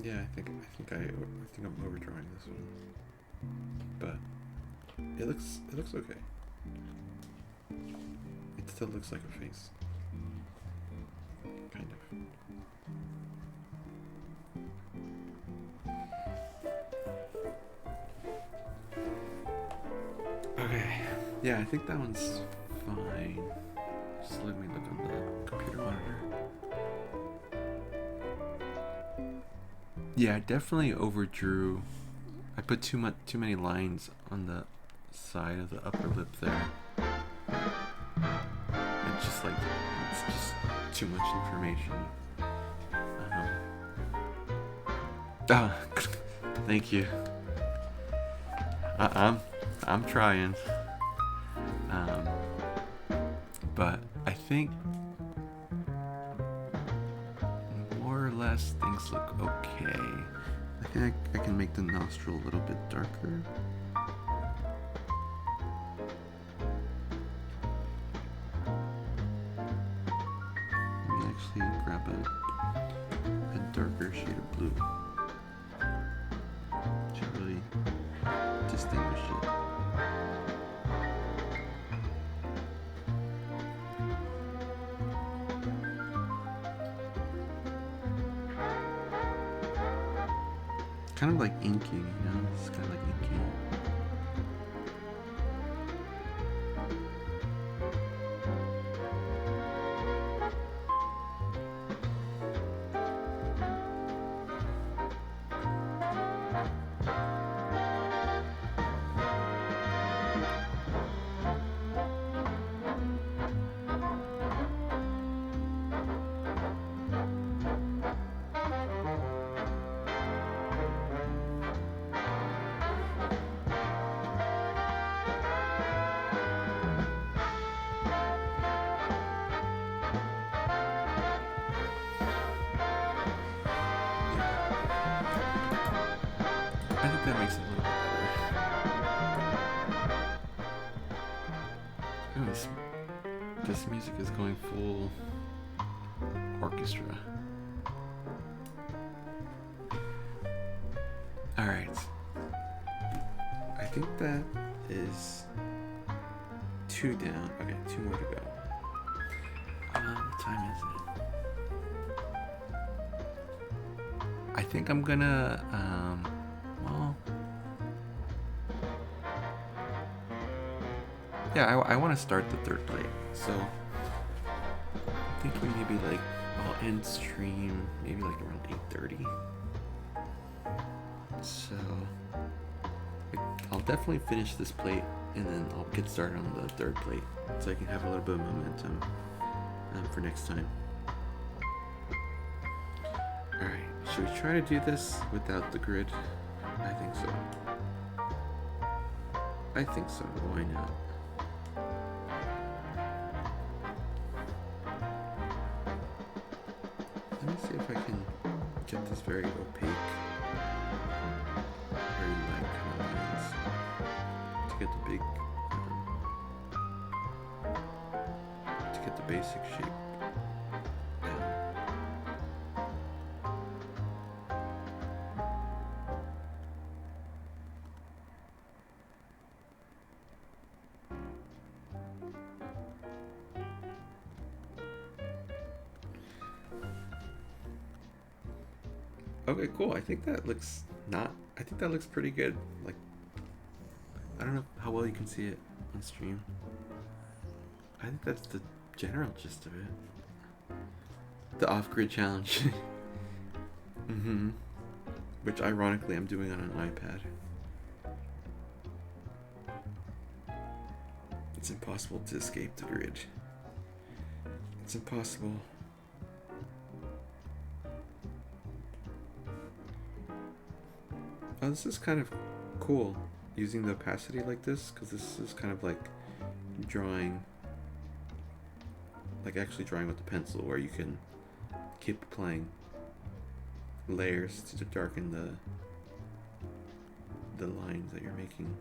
Yeah, I think I'm overdrawing this one, but it looks okay. It still looks like a face, kind of. Okay, yeah, I think that one's fine. Just let me look on the computer monitor. Yeah, I definitely overdrew. I put too many lines on the side of the upper lip there. It's just too much information. Thank you. I'm trying. But I think more or less things look okay. I think I can make the nostril a little bit darker. Let me actually grab a darker shade of blue to really distinguish it. Kind of like inking, It's kind of like inking. I think that makes it a little bit better. Ooh, this music is going full orchestra. Alright. I think that is 2 down. Okay, 2 more to go. What time is it? I think I'm gonna, yeah, I want to start the 3rd plate, so I'm thinking maybe like I'll end stream maybe like around 8:30. So I'll definitely finish this plate and then I'll get started on the 3rd plate so I can have a little bit of momentum for next time. Alright, should we try to do this without the grid? I think so. Why not? Let me see if I can get this very opaque, very light kind of lines to get the big, to get the basic shape down. Okay, cool. I think that looks not. I think that looks pretty good. Like, I don't know how well you can see it on stream. I think that's the general gist of it. The off-grid challenge. Mm-hmm. Which, ironically, I'm doing on an iPad. It's impossible to escape the grid. It's impossible. Oh, this is kind of cool, using the opacity like this, because this is kind of like drawing, like actually drawing with the pencil, where you can keep applying layers to darken the lines that you're making.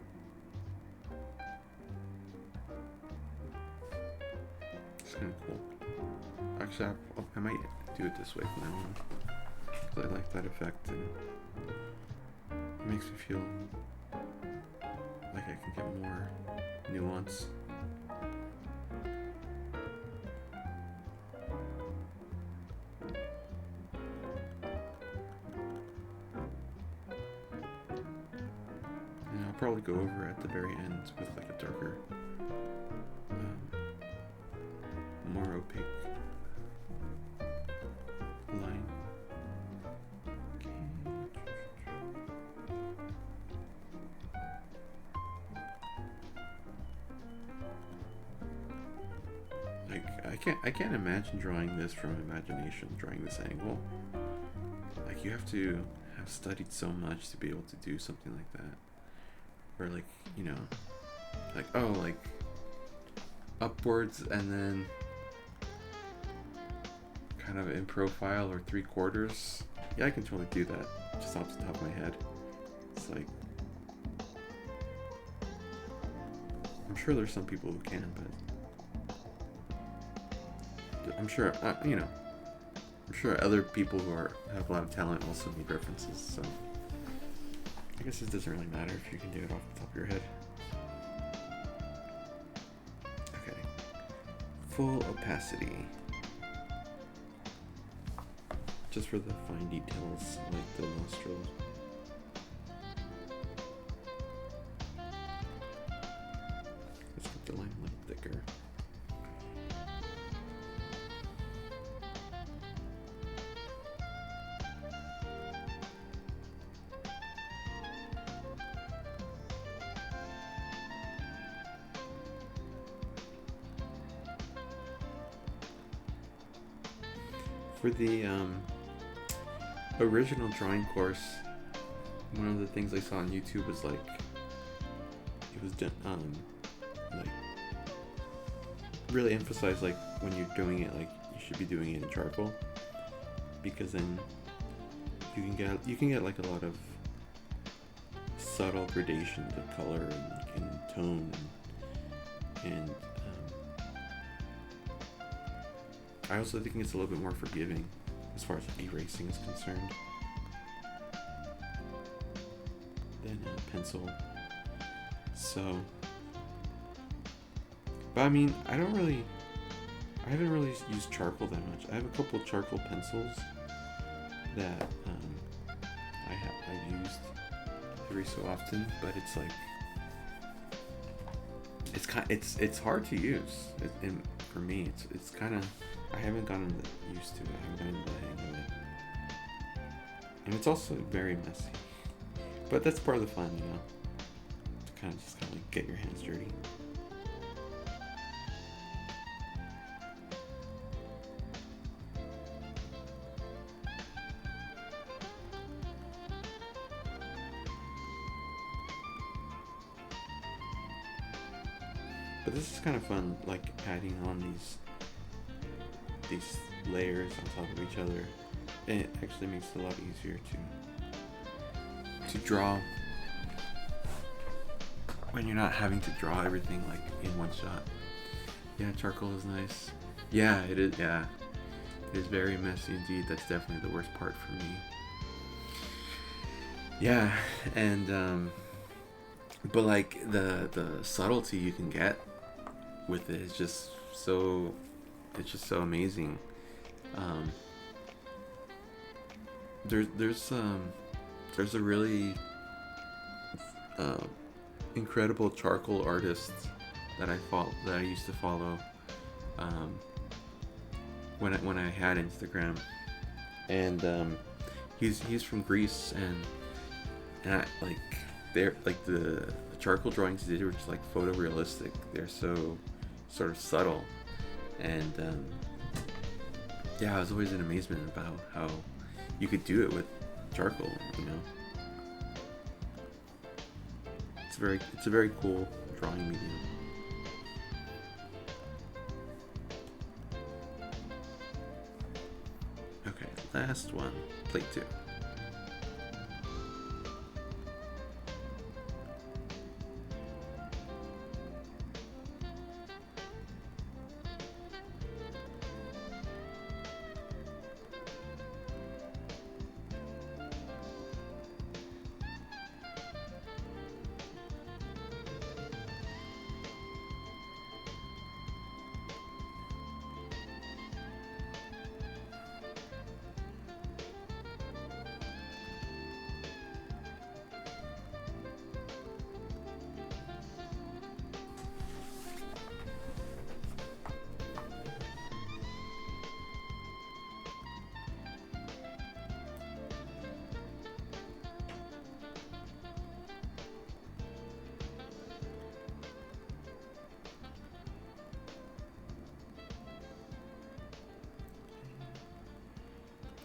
It's kind of cool. Actually, I might do it this way from now on, because I like that effect, and it makes me feel like I can get more nuance. And I'll probably go over at the very end with like a darker, more opaque line. I can't imagine drawing this from imagination, drawing this angle. Like, you have to have studied so much to be able to do something like that. Or like, you know, like, oh, like upwards and then kind of in profile or 3/4. Yeah, I can totally do that just off the top of my head. It's like, I'm sure there's some people who can, but I'm sure, you know, I'm sure other people who have a lot of talent also need references, so I guess it doesn't really matter if you can do it off the top of your head. Okay. Full opacity. Just for the fine details, like the nostrils. Let's get the line a little thicker. For the original drawing course, one of the things I saw on YouTube was like, it was done, like really emphasize like when you're doing it, like you should be doing it in charcoal, because then you can get like a lot of subtle gradations of color and tone and I also think it's a little bit more forgiving as far as erasing is concerned than a pencil. So, but I mean, I haven't really used charcoal that much. I have a couple of charcoal pencils that I've used every so often, but it's like it's hard to use. For me, it's kind of, I haven't gotten used to it. I haven't gotten the hang of it, and it's also very messy. But that's part of the fun, you know, to kind of like get your hands dirty. But this is kind of fun, like adding on these layers on top of each other, and it actually makes it a lot easier to draw when you're not having to draw everything like in one shot. Yeah, charcoal is nice. Yeah, it is. Yeah, it is very messy indeed. That's definitely the worst part for me. Yeah, and but like the subtlety you can get with it is just so, it's just so amazing. There's a really uh, incredible charcoal artist that I used to follow um, when I had Instagram, and he's from Greece, and I, like they're like the charcoal drawings he did were just like photorealistic. They're so sort of subtle, and yeah, I was always in amazement about how you could do it with charcoal. You know, it's a very cool drawing medium. Okay, last one, plate two.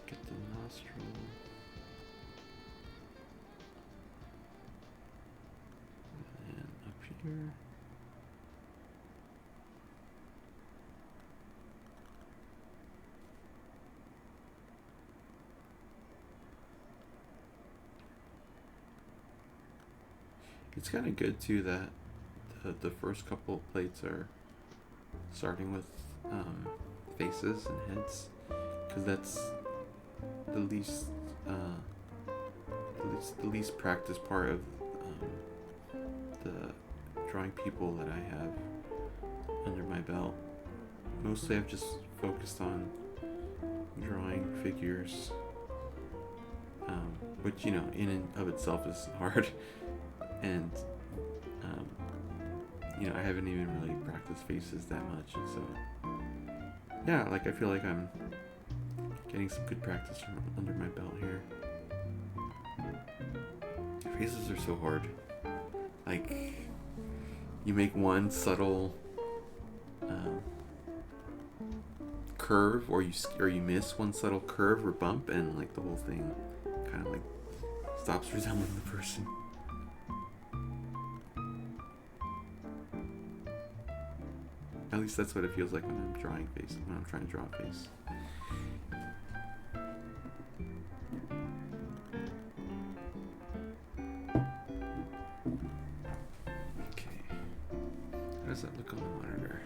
Get the nostril. And up here. It's kind of good too that the first couple of plates are starting with faces and heads, because that's the least the least practiced part of the drawing people that I have under my belt. Mostly I've just focused on drawing figures, which, you know, in and of itself is hard. And you know, I haven't even really practiced faces that much, and so yeah, like I feel like I'm getting some good practice from under my belt here. Faces are so hard. Like, you make one subtle curve, or you miss one subtle curve or bump, and like the whole thing kind of like stops resembling the person. At least that's what it feels like when I'm trying to draw a face. Okay. How does that look on the monitor?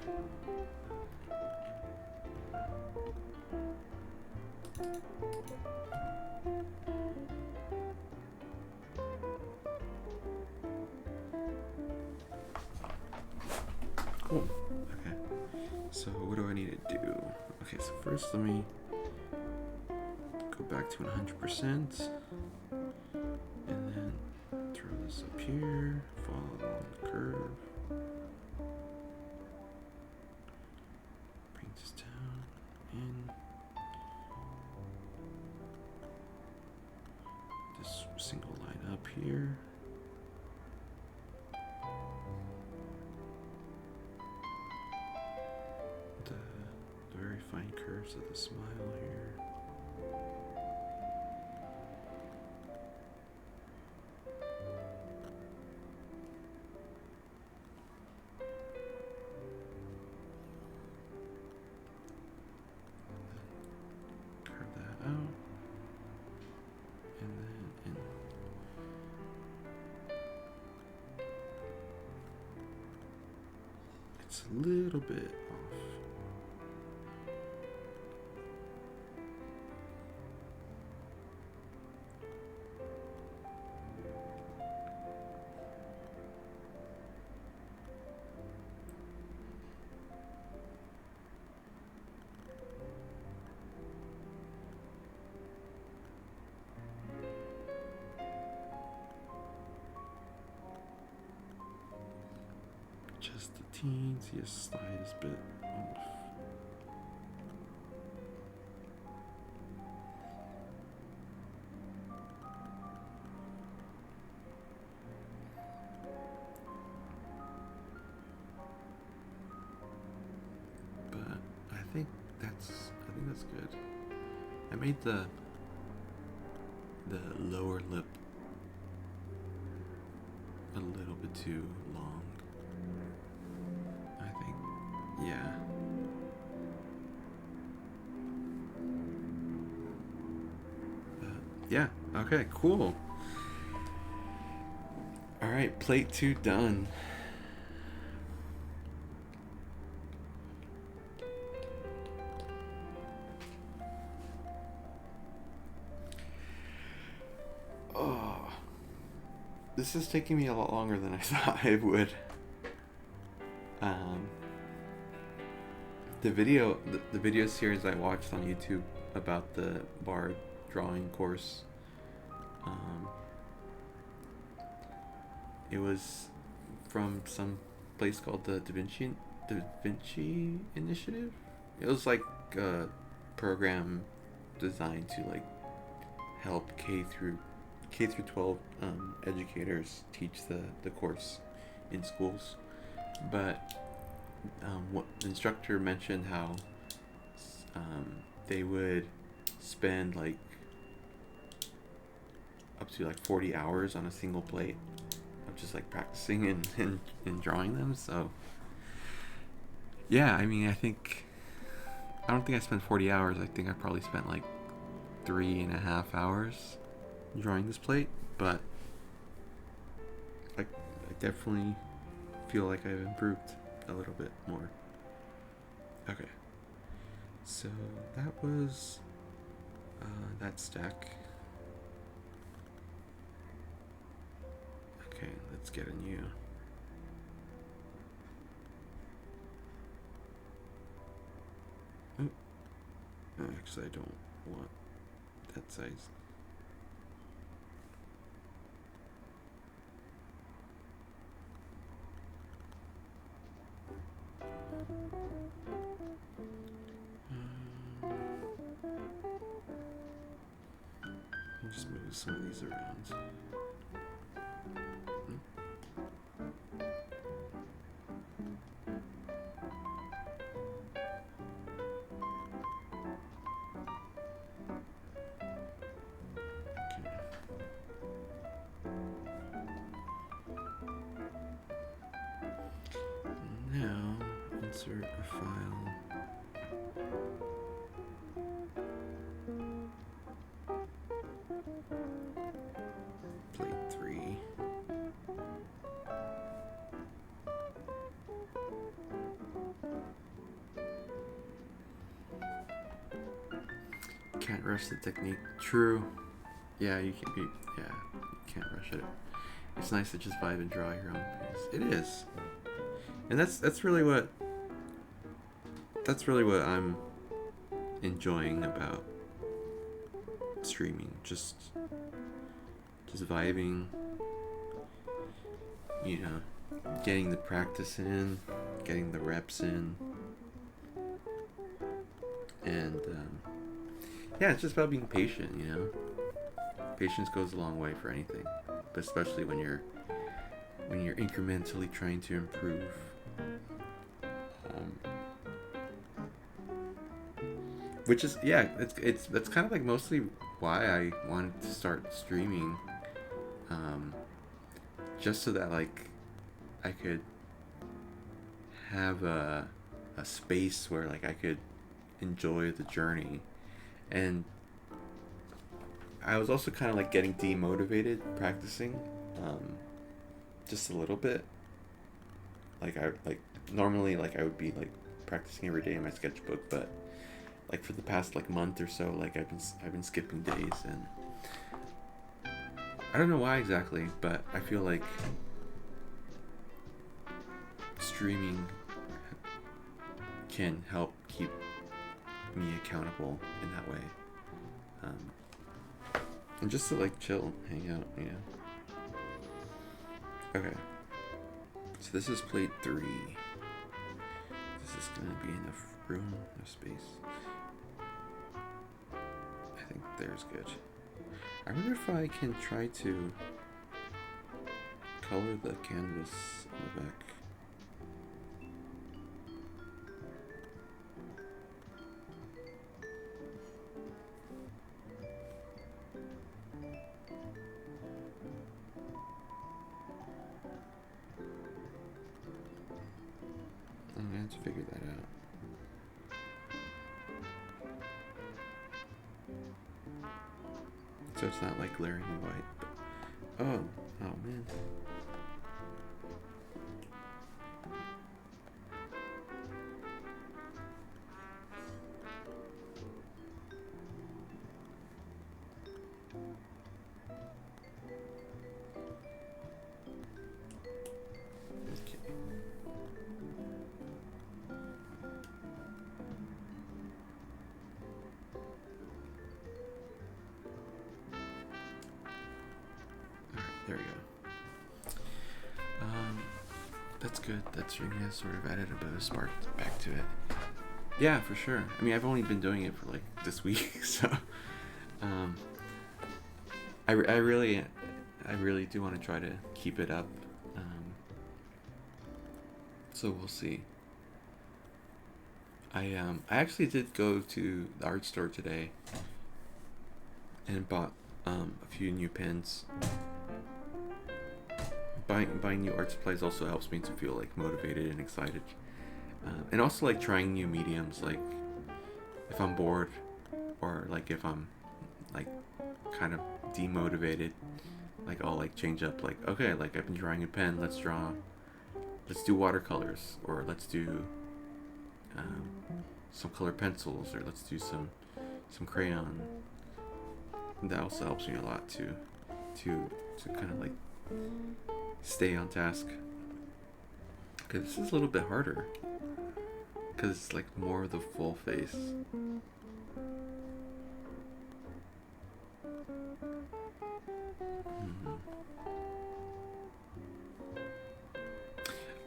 Cool. Okay. So what do I need to do? Okay, so first let me go back to 100%, and then throw this up here, follow along the curve, bring this down, in, this single line up here. The very fine curves of the smile here. Curve that out. And then in. It's a little bit off. just the teensiest, slightest bit off. But I think that's good. I made the lower lip a little bit too long, I think. Yeah. Yeah, okay, cool. Alright, plate 2 done. Oh, this is taking me a lot longer than I thought it would. The video series I watched on YouTube about the Bargue drawing course, it was from some place called the Da Vinci Initiative. It was like a program designed to like help K through 12 educators teach the course in schools. But what the instructor mentioned how they would spend like up to like 40 hours on a single plate of just like practicing and drawing them. So yeah, I mean, I don't think I spent 40 hours. I think I probably spent like 3.5 hours drawing this plate, but I definitely feel like I've improved a little bit more. Okay, so that was that stack. Okay, let's get a new. Actually, I don't want that size. I'll just move some of these around. Now, insert a file. Plate 3. Can't rush the technique. True. Yeah, you can't rush it. It's nice to just vibe and draw your own pace. It is. And that's really what I'm enjoying about streaming. Just vibing, you know, getting the practice in, getting the reps in, and yeah, it's just about being patient, you know. Patience goes a long way for anything, but especially when you're incrementally trying to improve. Which is, yeah, that's kind of like mostly why I wanted to start streaming, just so that like I could have a space where like I could enjoy the journey. And I was also kind of like getting demotivated practicing, just a little bit. Like normally like I would be like practicing every day in my sketchbook, but like for the past like month or so, like I've been skipping days, and I don't know why exactly, but I feel like streaming can help keep me accountable in that way, and just to like chill, hang out, you know. Okay, So this is plate 3. Is this gonna be enough room, enough space? I think there's good. I wonder if I can try to color the canvas on the back. I'm gonna have to figure that out. So it's not like glaring white, but oh man. Okay. There we go. That's good. That's really sort of added a bit of spark back to it. Yeah, for sure. I mean, I've only been doing it for like this week, so I really do want to try to keep it up. So we'll see. I actually did go to the art store today and bought a few new pens. Buying new art supplies also helps me to feel like motivated and excited, and also like trying new mediums. Like if I'm bored, or like if I'm like kind of demotivated, like I'll like change up. Like, okay, like I've been drawing in pen, let's do watercolors, or let's do some color pencils, or let's do some crayon. And that also helps me a lot to kind of like stay on task. Okay, this is a little bit harder because it's like more of the full face.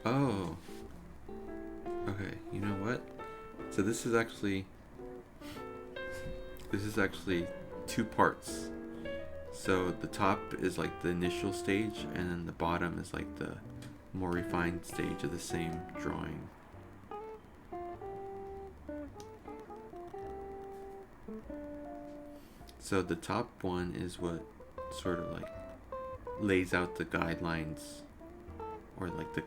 Oh, okay, you know what? So this is actually 2 parts. So the top is like the initial stage, and then the bottom is like the more refined stage of the same drawing. So the top one is what sort of like lays out the guidelines, or like the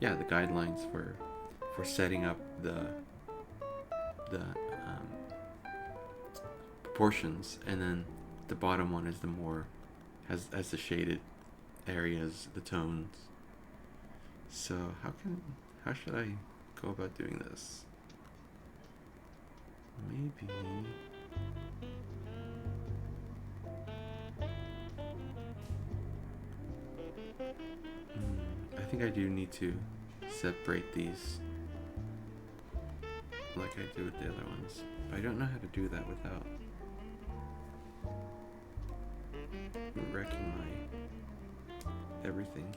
guidelines for setting up the proportions, and then the bottom one is the more has the shaded areas, the tones. So how should I go about doing this? Maybe I think I do need to separate these like I do with the other ones, but I don't know how to do that without wrecking my everything.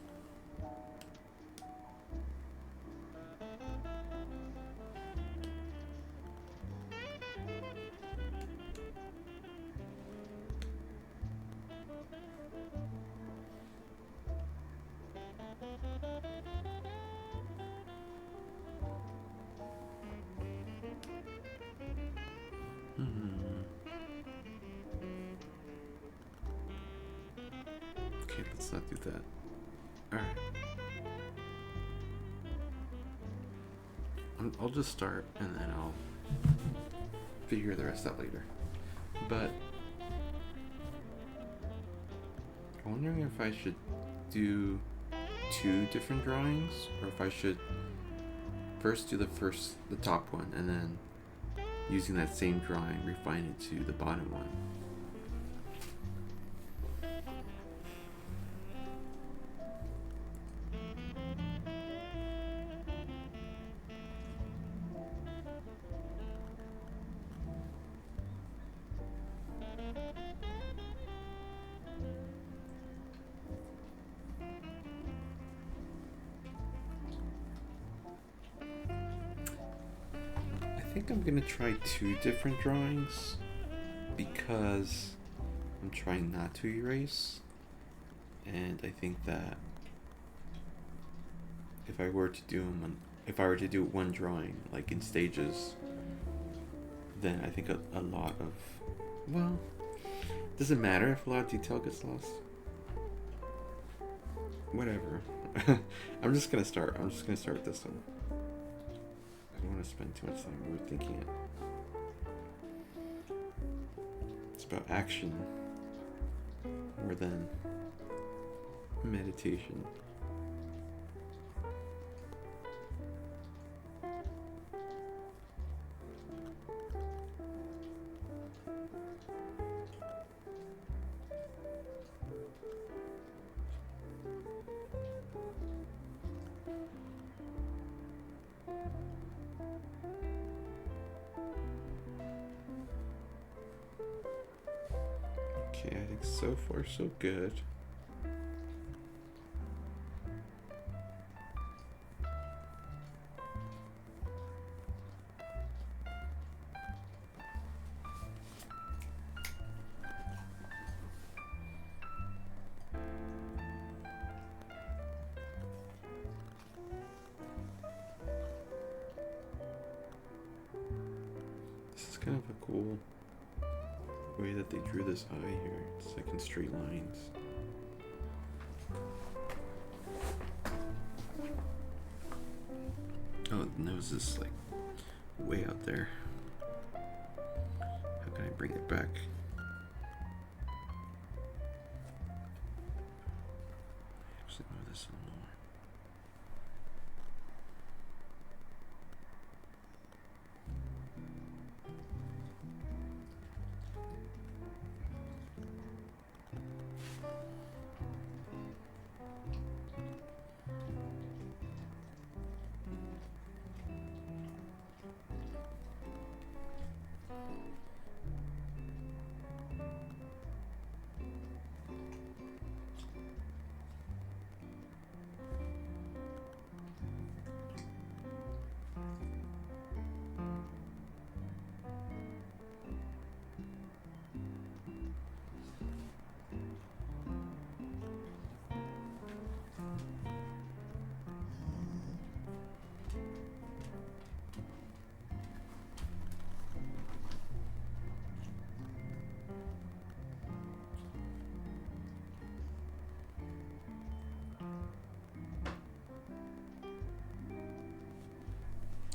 Okay, let's not do that. Alright. I'll just start and then I'll figure the rest out later. But I'm wondering if I should do 2 different drawings, or if I should first do the top one, and then using that same drawing refine it to the bottom one. think I'm gonna try 2 different drawings because I'm trying not to erase, and I think that if I were to do one drawing like in stages, then I think a lot of, well, doesn't matter if a lot of detail gets lost. Whatever. I'm just gonna start with this one. I don't want to spend too much time overthinking it. It's about action more than meditation. Okay, I think so far so good. This is kind of a cool way that they drew this eye here. It's like in straight lines. Oh, the nose is like way out there. How can I bring it back? Actually, move this a little more.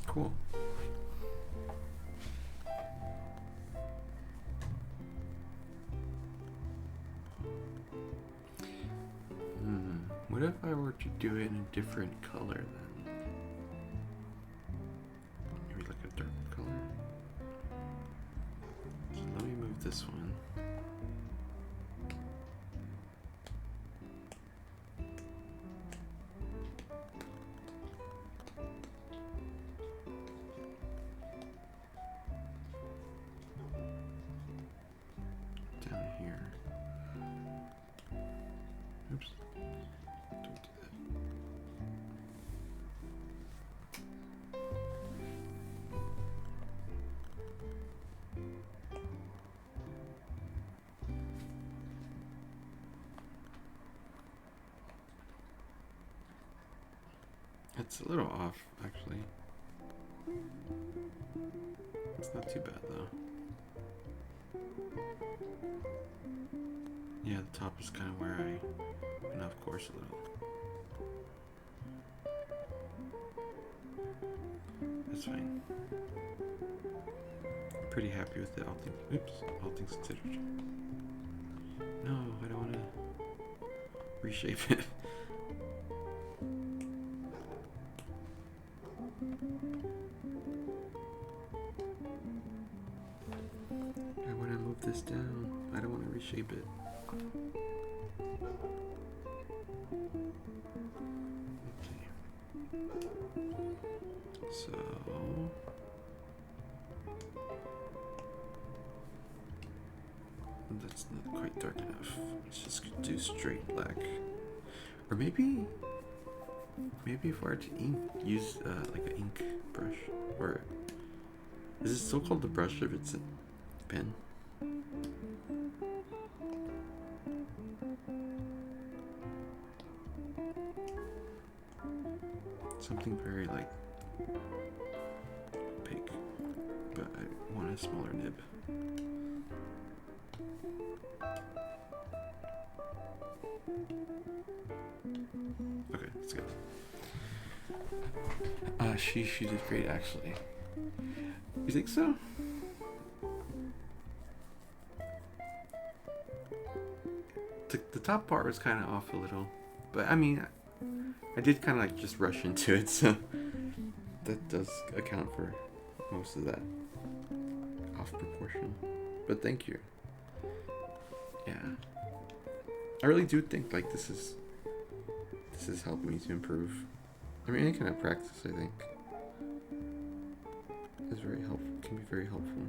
Cool. What if I were to do it in a different color then? Maybe like a dark color. So let me move this one. Down here. Oops. Don't do that. It's a little off, actually. It's not too bad, though. Yeah, the top is kind of where I went off course a little. That's fine. I'm pretty happy with it, all things considered. No, I don't want to reshape it. I want to move this down. I don't want to reshape it. Okay. So that's not quite dark enough. Let's just do straight black. Or maybe if I were to use like an ink brush, or Is it still called the brush if it's a pen? Something very like opaque, but I want a smaller nib. Okay, that's good. She did great actually. You think so? The top part was kind of off a little, but I mean, I did kind of like just rush into it, so that does account for most of that off proportion. But thank you. Yeah, I really do think like this is helped me to improve. I mean, any kind of practice, I think, is very helpful. Can be very helpful.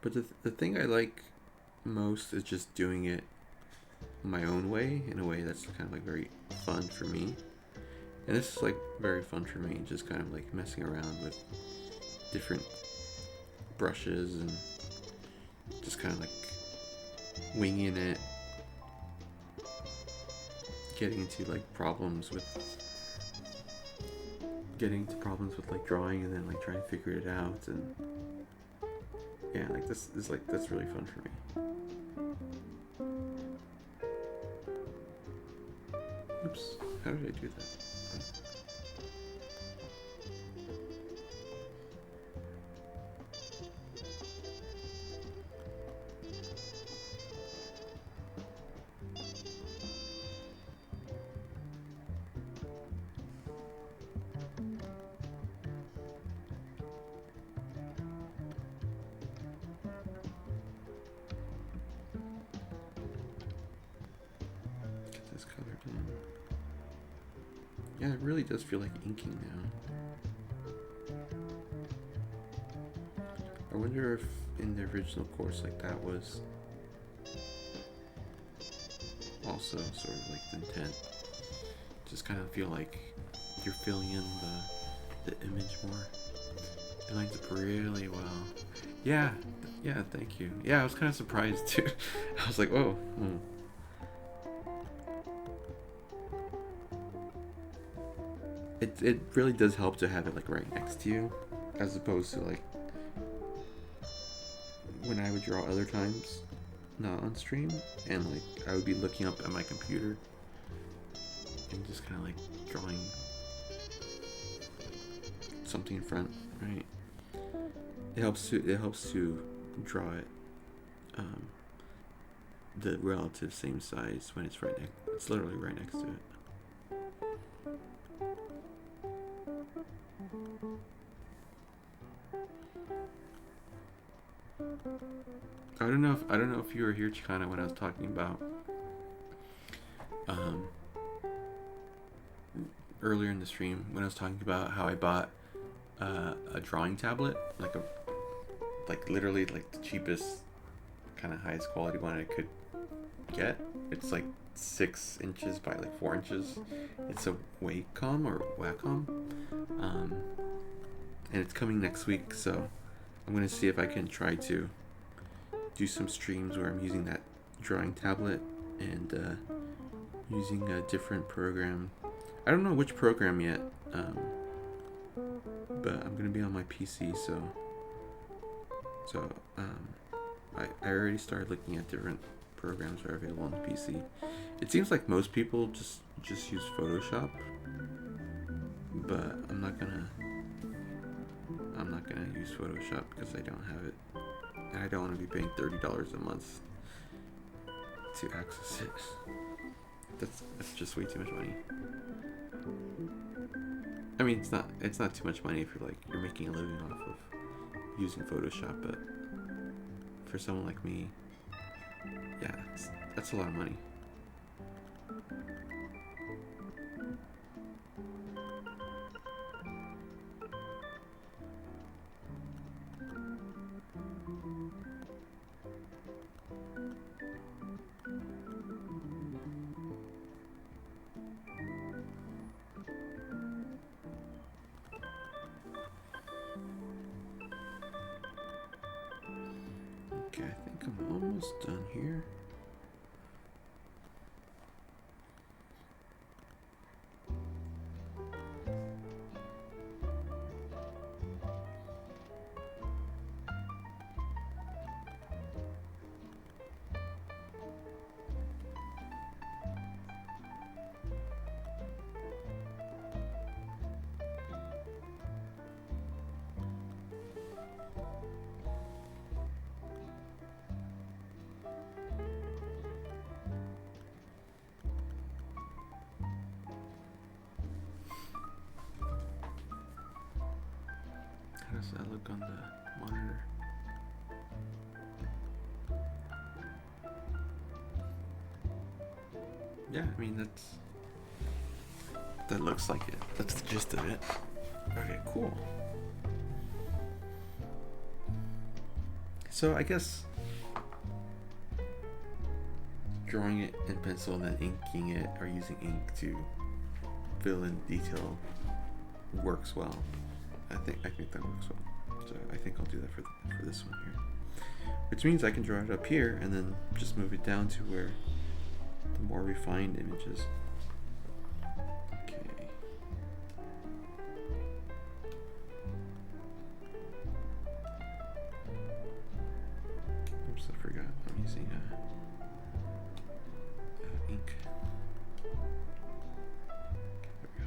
But the thing I like most is just doing it my own way, in a way that's kind of like very fun for me. And this is like very fun for me, just kind of like messing around with different brushes and just kind of like winging it, getting into problems with like drawing, and then like trying to figure it out. And yeah, like this is like, that's really fun for me. Oops, how did I do that? Get this color done. Yeah, it really does feel like inking now. I wonder if in the original course like that was also sort of like the intent. Just kind of feel like you're filling in the image more. It lines up really well. Yeah, thank you. Yeah, I was kind of surprised too. I was like, whoa. It really does help to have it like right next to you, as opposed to like when I would draw other times, not on stream, and like I would be looking up at my computer and just kind of like drawing something in front, right? It helps to draw it the relative same size when it's right next. It's literally right next to it. I don't know if you were here, Chicana, when I was talking about earlier in the stream, when I was talking about how I bought a drawing tablet, like literally like the cheapest, kind of highest quality one I could get. It's like 6 inches by like 4 inches. It's a Wacom or Wacom, and it's coming next week. So I'm gonna see if I can try to do some streams where I'm using that drawing tablet and using a different program. I don't know which program yet, but I'm gonna be on my PC, so I already started looking at different programs that are available on the PC. It seems like most people just use Photoshop, but I'm not gonna use Photoshop because I don't have it, and I don't want to be paying $30 a month to access it. That's just way too much money. I mean, it's not too much money if you're making a living off of using Photoshop, but for someone like me, yeah, that's a lot of money. Okay, I think I'm almost done here. How does that look on the monitor? Yeah, I mean that looks like it. That's the gist of it. Okay, cool. So I guess drawing it in pencil and then inking it or using ink to fill in detail works well. I think that works well. So I think I'll do that for this one here. Which means I can draw it up here and then just move it down to where the more refined images. Okay. Oops, I forgot. I'm using ink. There we go.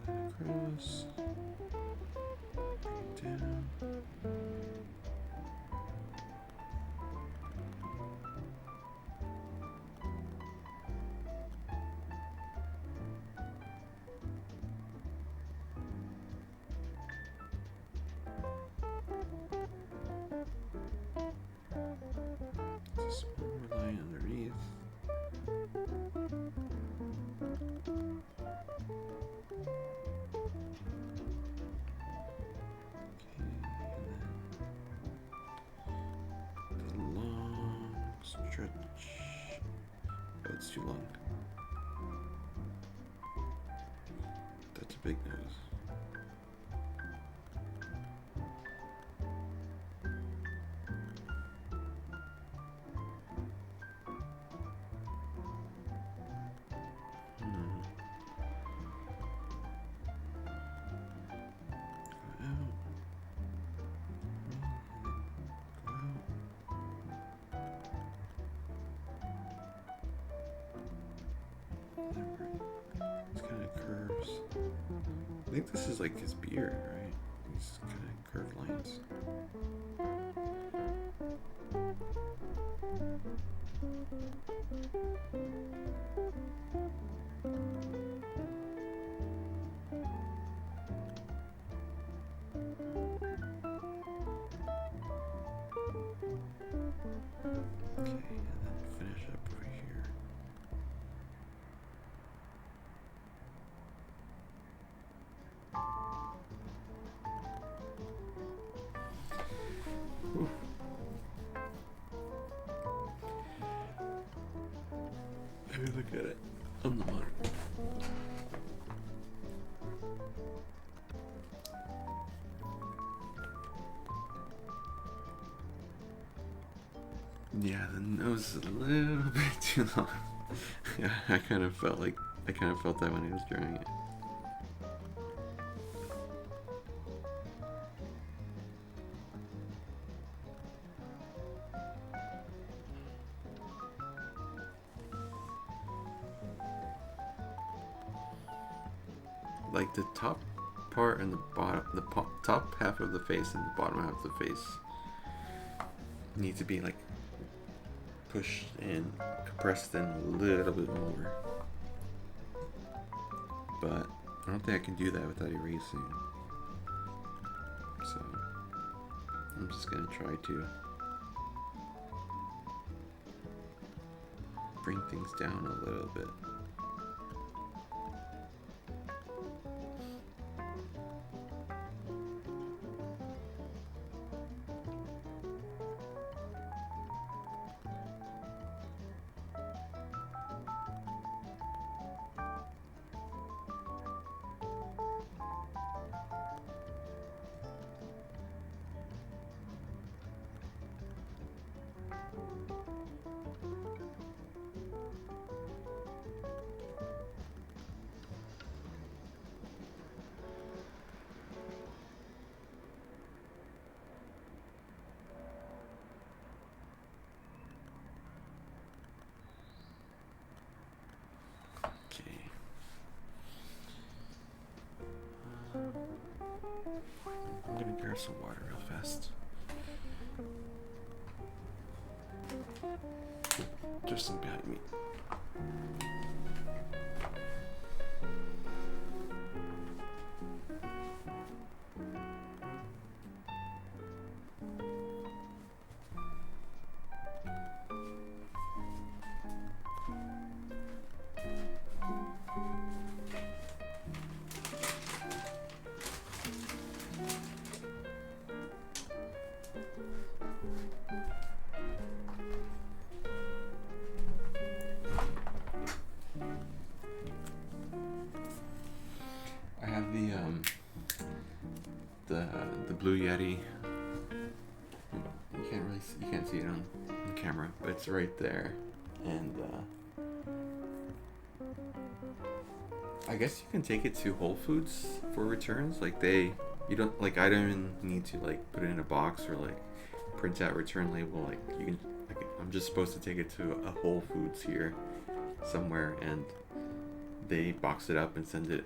Across, bring it down. This one line underneath. Stretch. Oh, it's too long. That's a big nose. It's kind of curves. I think this is like his beard, right? These kind of curved lines. Okay, and then finish up over here. Ooh. Maybe look at it on the monitor. Yeah, the nose is a little bit too long. Yeah, I kind of felt that when I was drawing it. Like the top part and the bottom, top half of the face and the bottom half of the face need to be like pushed in, compressed in a little bit more. But I don't think I can do that without erasing. So I'm just gonna try to bring things down a little bit. I'm gonna grab some water real fast. Just some behind me. I have the Blue Yeti. You can't see it on camera, but it's right there. And I guess you can take it to Whole Foods for returns. I don't even need to like put it in a box or like print out return label. I'm just supposed to take it to a Whole Foods here somewhere, and they box it up and send it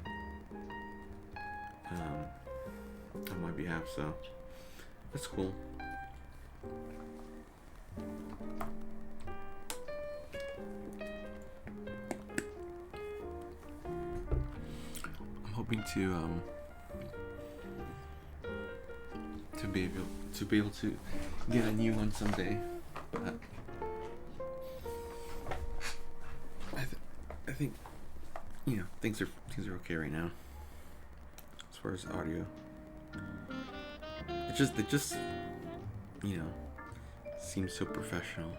on my behalf. So that's cool. I'm hoping to be able to get a new one someday, but I think things are okay right now as far as audio. It just seems so professional.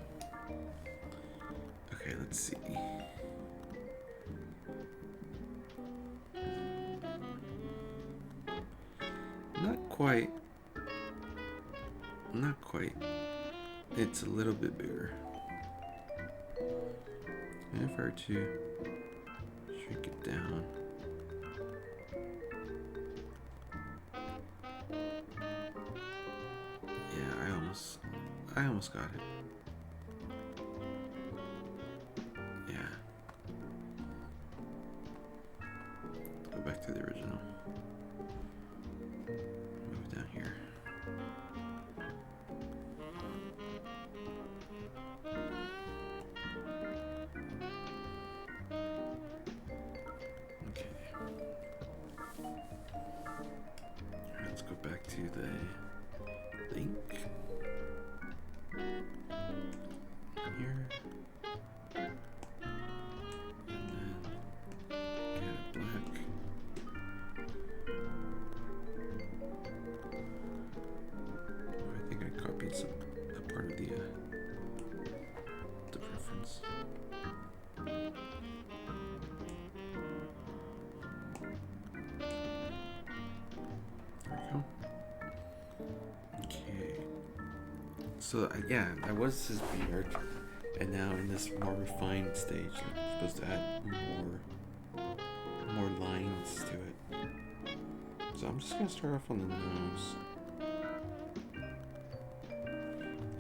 Okay, let's see. Not quite. It's a little bit bigger. And if I were to shrink it down. Yeah, I almost got it. Yeah. Go back to the original. Move down here. Okay. Let's go back to the link. Here. And then get it black. I think I copied a part of the reference. There we go. Okay. So that was his beard, and now in this more refined stage, I'm supposed to add more lines to it. So I'm just gonna start off on the nose.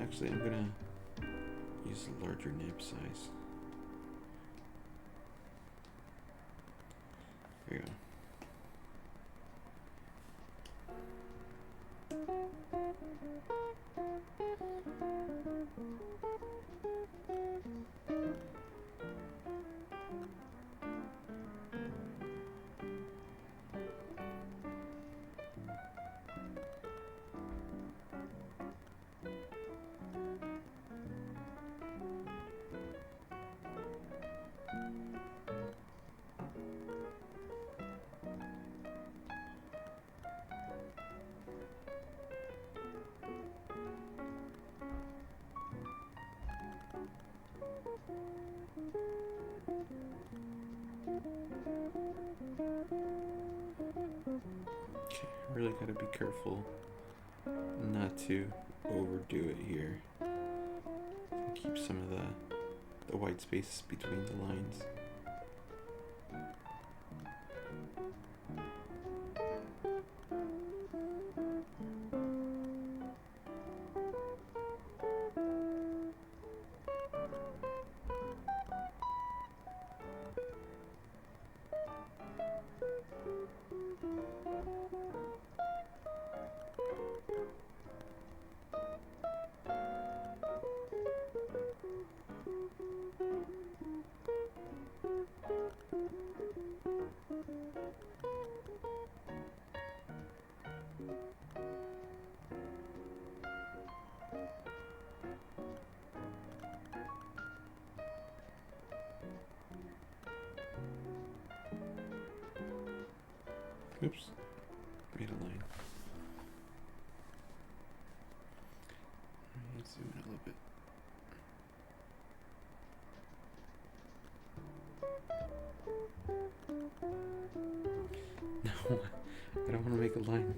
Actually, I'm gonna use a larger nib size. There you go. really gotta be careful not to overdo it here. Keep some of the white space between the lines. Oops, made a line. Let's zoom in a little bit. No, I don't want to make a line.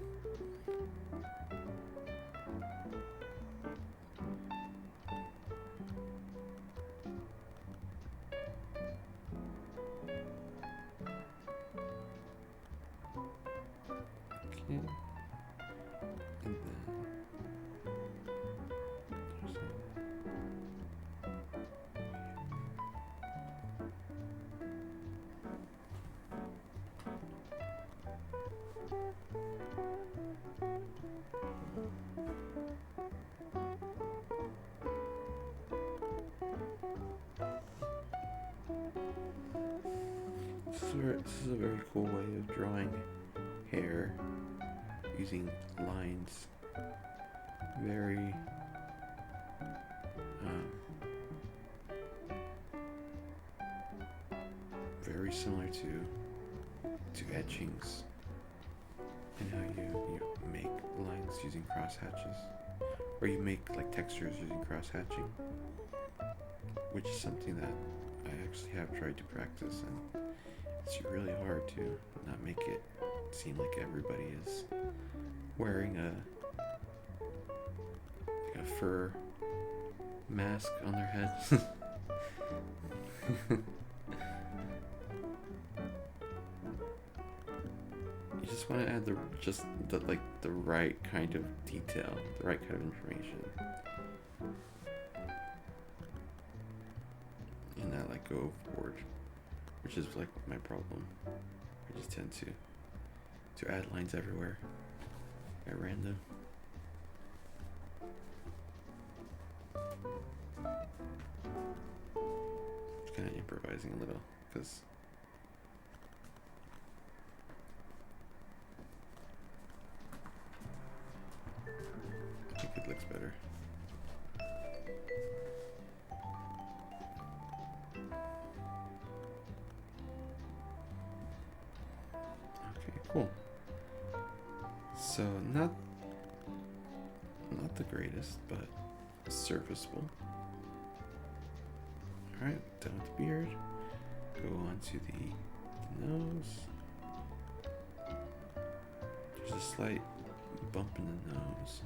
Okay. And then this is a very cool way of drawing hair using lines. Very very similar to etchings and how you make lines using cross hatches, or you make like textures using cross hatching, which is something that I actually have tried to practice, and it's really hard to not make it seem like everybody is wearing a fur mask on their head. You just want to add the right kind of detail, the right kind of information, and not like go overboard, which is like my problem. I just tend to add lines everywhere at random. Just kind of improvising a little because I think it looks better. Okay, cool. So not the greatest, but serviceable. Alright, done with the beard. Go on to the nose. There's a slight bump in the nose.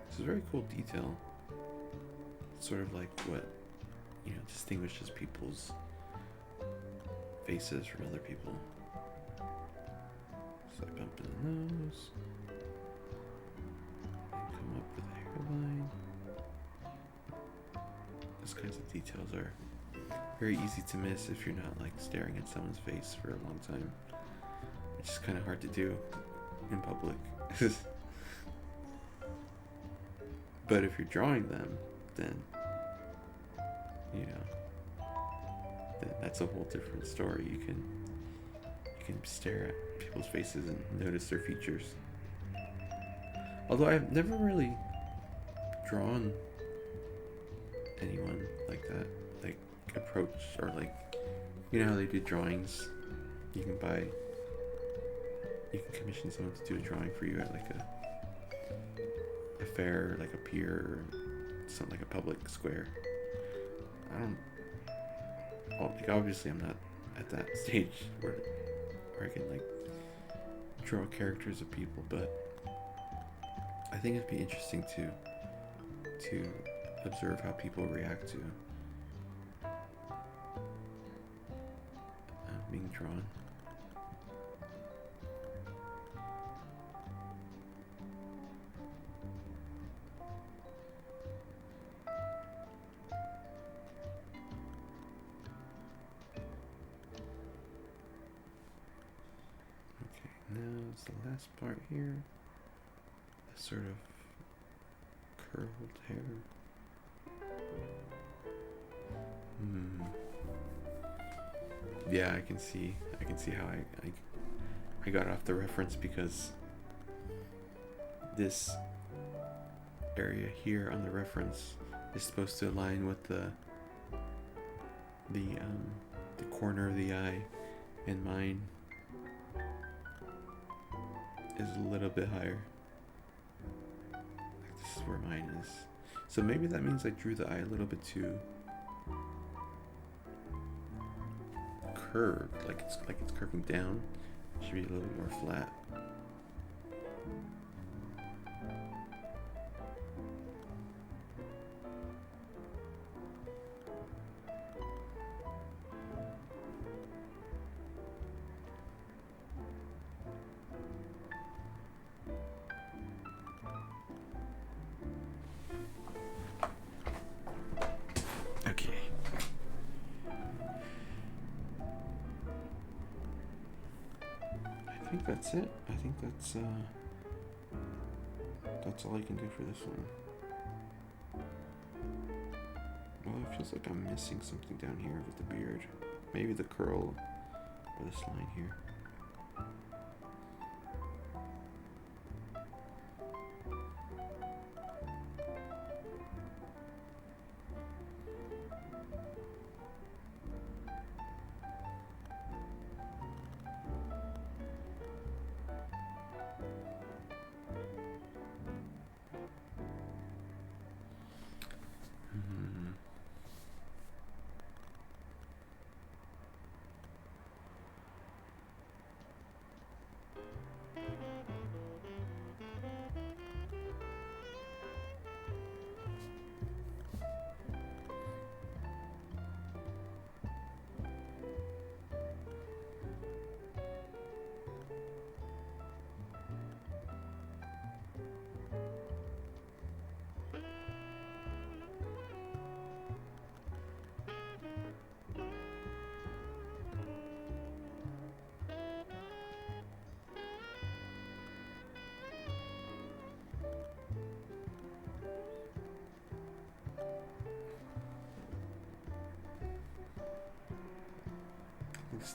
It's a very cool detail. It's sort of like what, distinguishes people's faces from other people. Slight bump in the nose. And come up with a hairline. Those kinds of details are very easy to miss if you're not like staring at someone's face for a long time. It's just kind of hard to do in public. But if you're drawing them, then then that's a whole different story. You can stare at people's faces and notice their features. Although I've never really drawn anyone like that, like approach, or like, how they do drawings. You can commission someone to do a drawing for you at like a fair, like a pier, or something like a public square. Obviously I'm not at that stage where I can like draw characters of people, but I think it'd be interesting to observe how people react to being drawn. Okay, now it's the last part here. The sort of curled hair. Yeah, I can see how I got off the reference, because this area here on the reference is supposed to align with the corner of the eye, and mine is a little bit higher. Like, this is where mine is. So maybe that means I drew the eye a little bit too curved, like it's curving down. It should be a little bit more flat. I think that's it. I think that's all I can do for this one. Well, it feels like I'm missing something down here with the beard. Maybe the curl or this line here.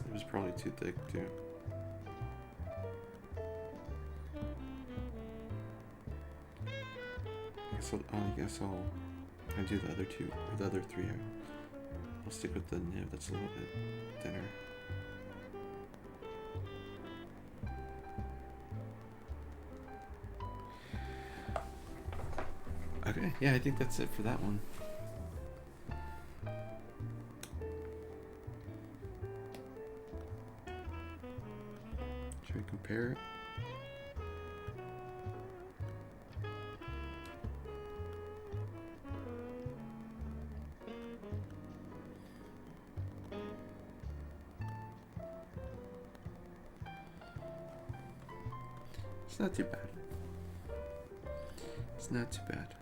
It was probably too thick too. I guess I'll do the other two, or the other three. I'll stick with the nib that's a little bit thinner. Okay, yeah, I think that's it for that one. Should we compare it? It's not too bad. It's not too bad.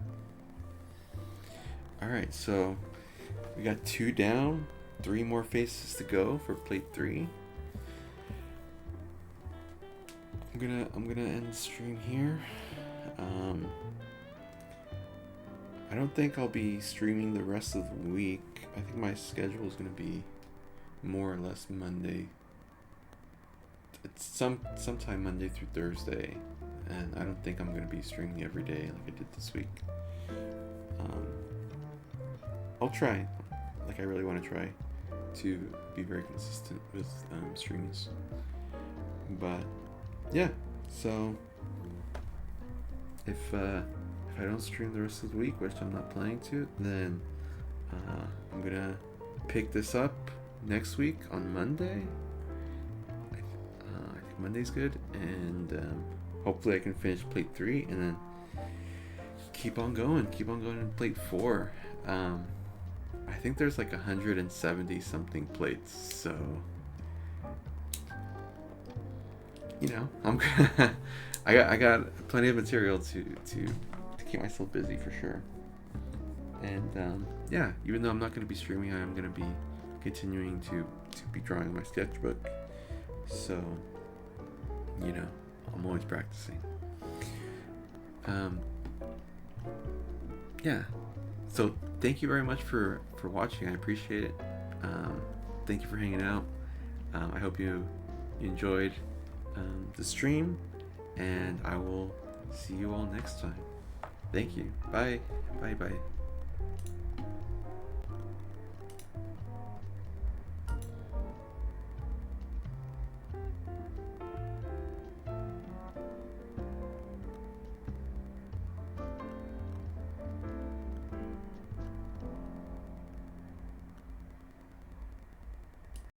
Alright, so we got 2 down, 3 more faces to go for plate 3. I'm gonna end the stream here. I don't think I'll be streaming the rest of the week. I think my schedule is gonna be more or less Monday. It's sometime Monday through Thursday, and I don't think I'm gonna be streaming every day like I did this week. I'll try. Like, I really want to try to be very consistent with streams. But yeah, so if I don't stream the rest of the week, which I'm not planning to, then I'm gonna pick this up next week on Monday. I think Monday's good, and hopefully I can finish plate 3 and then keep on going in plate 4. I think there's like 170 something plates, so I'm I got plenty of material to keep myself busy for sure. And yeah, even though I'm not going to be streaming, I am going to be continuing to be drawing my sketchbook. So, I'm always practicing. Yeah. So thank you very much for watching. I appreciate it. Thank you for hanging out. I hope you enjoyed the stream, and I will see you all next time. Thank you. Bye. Bye.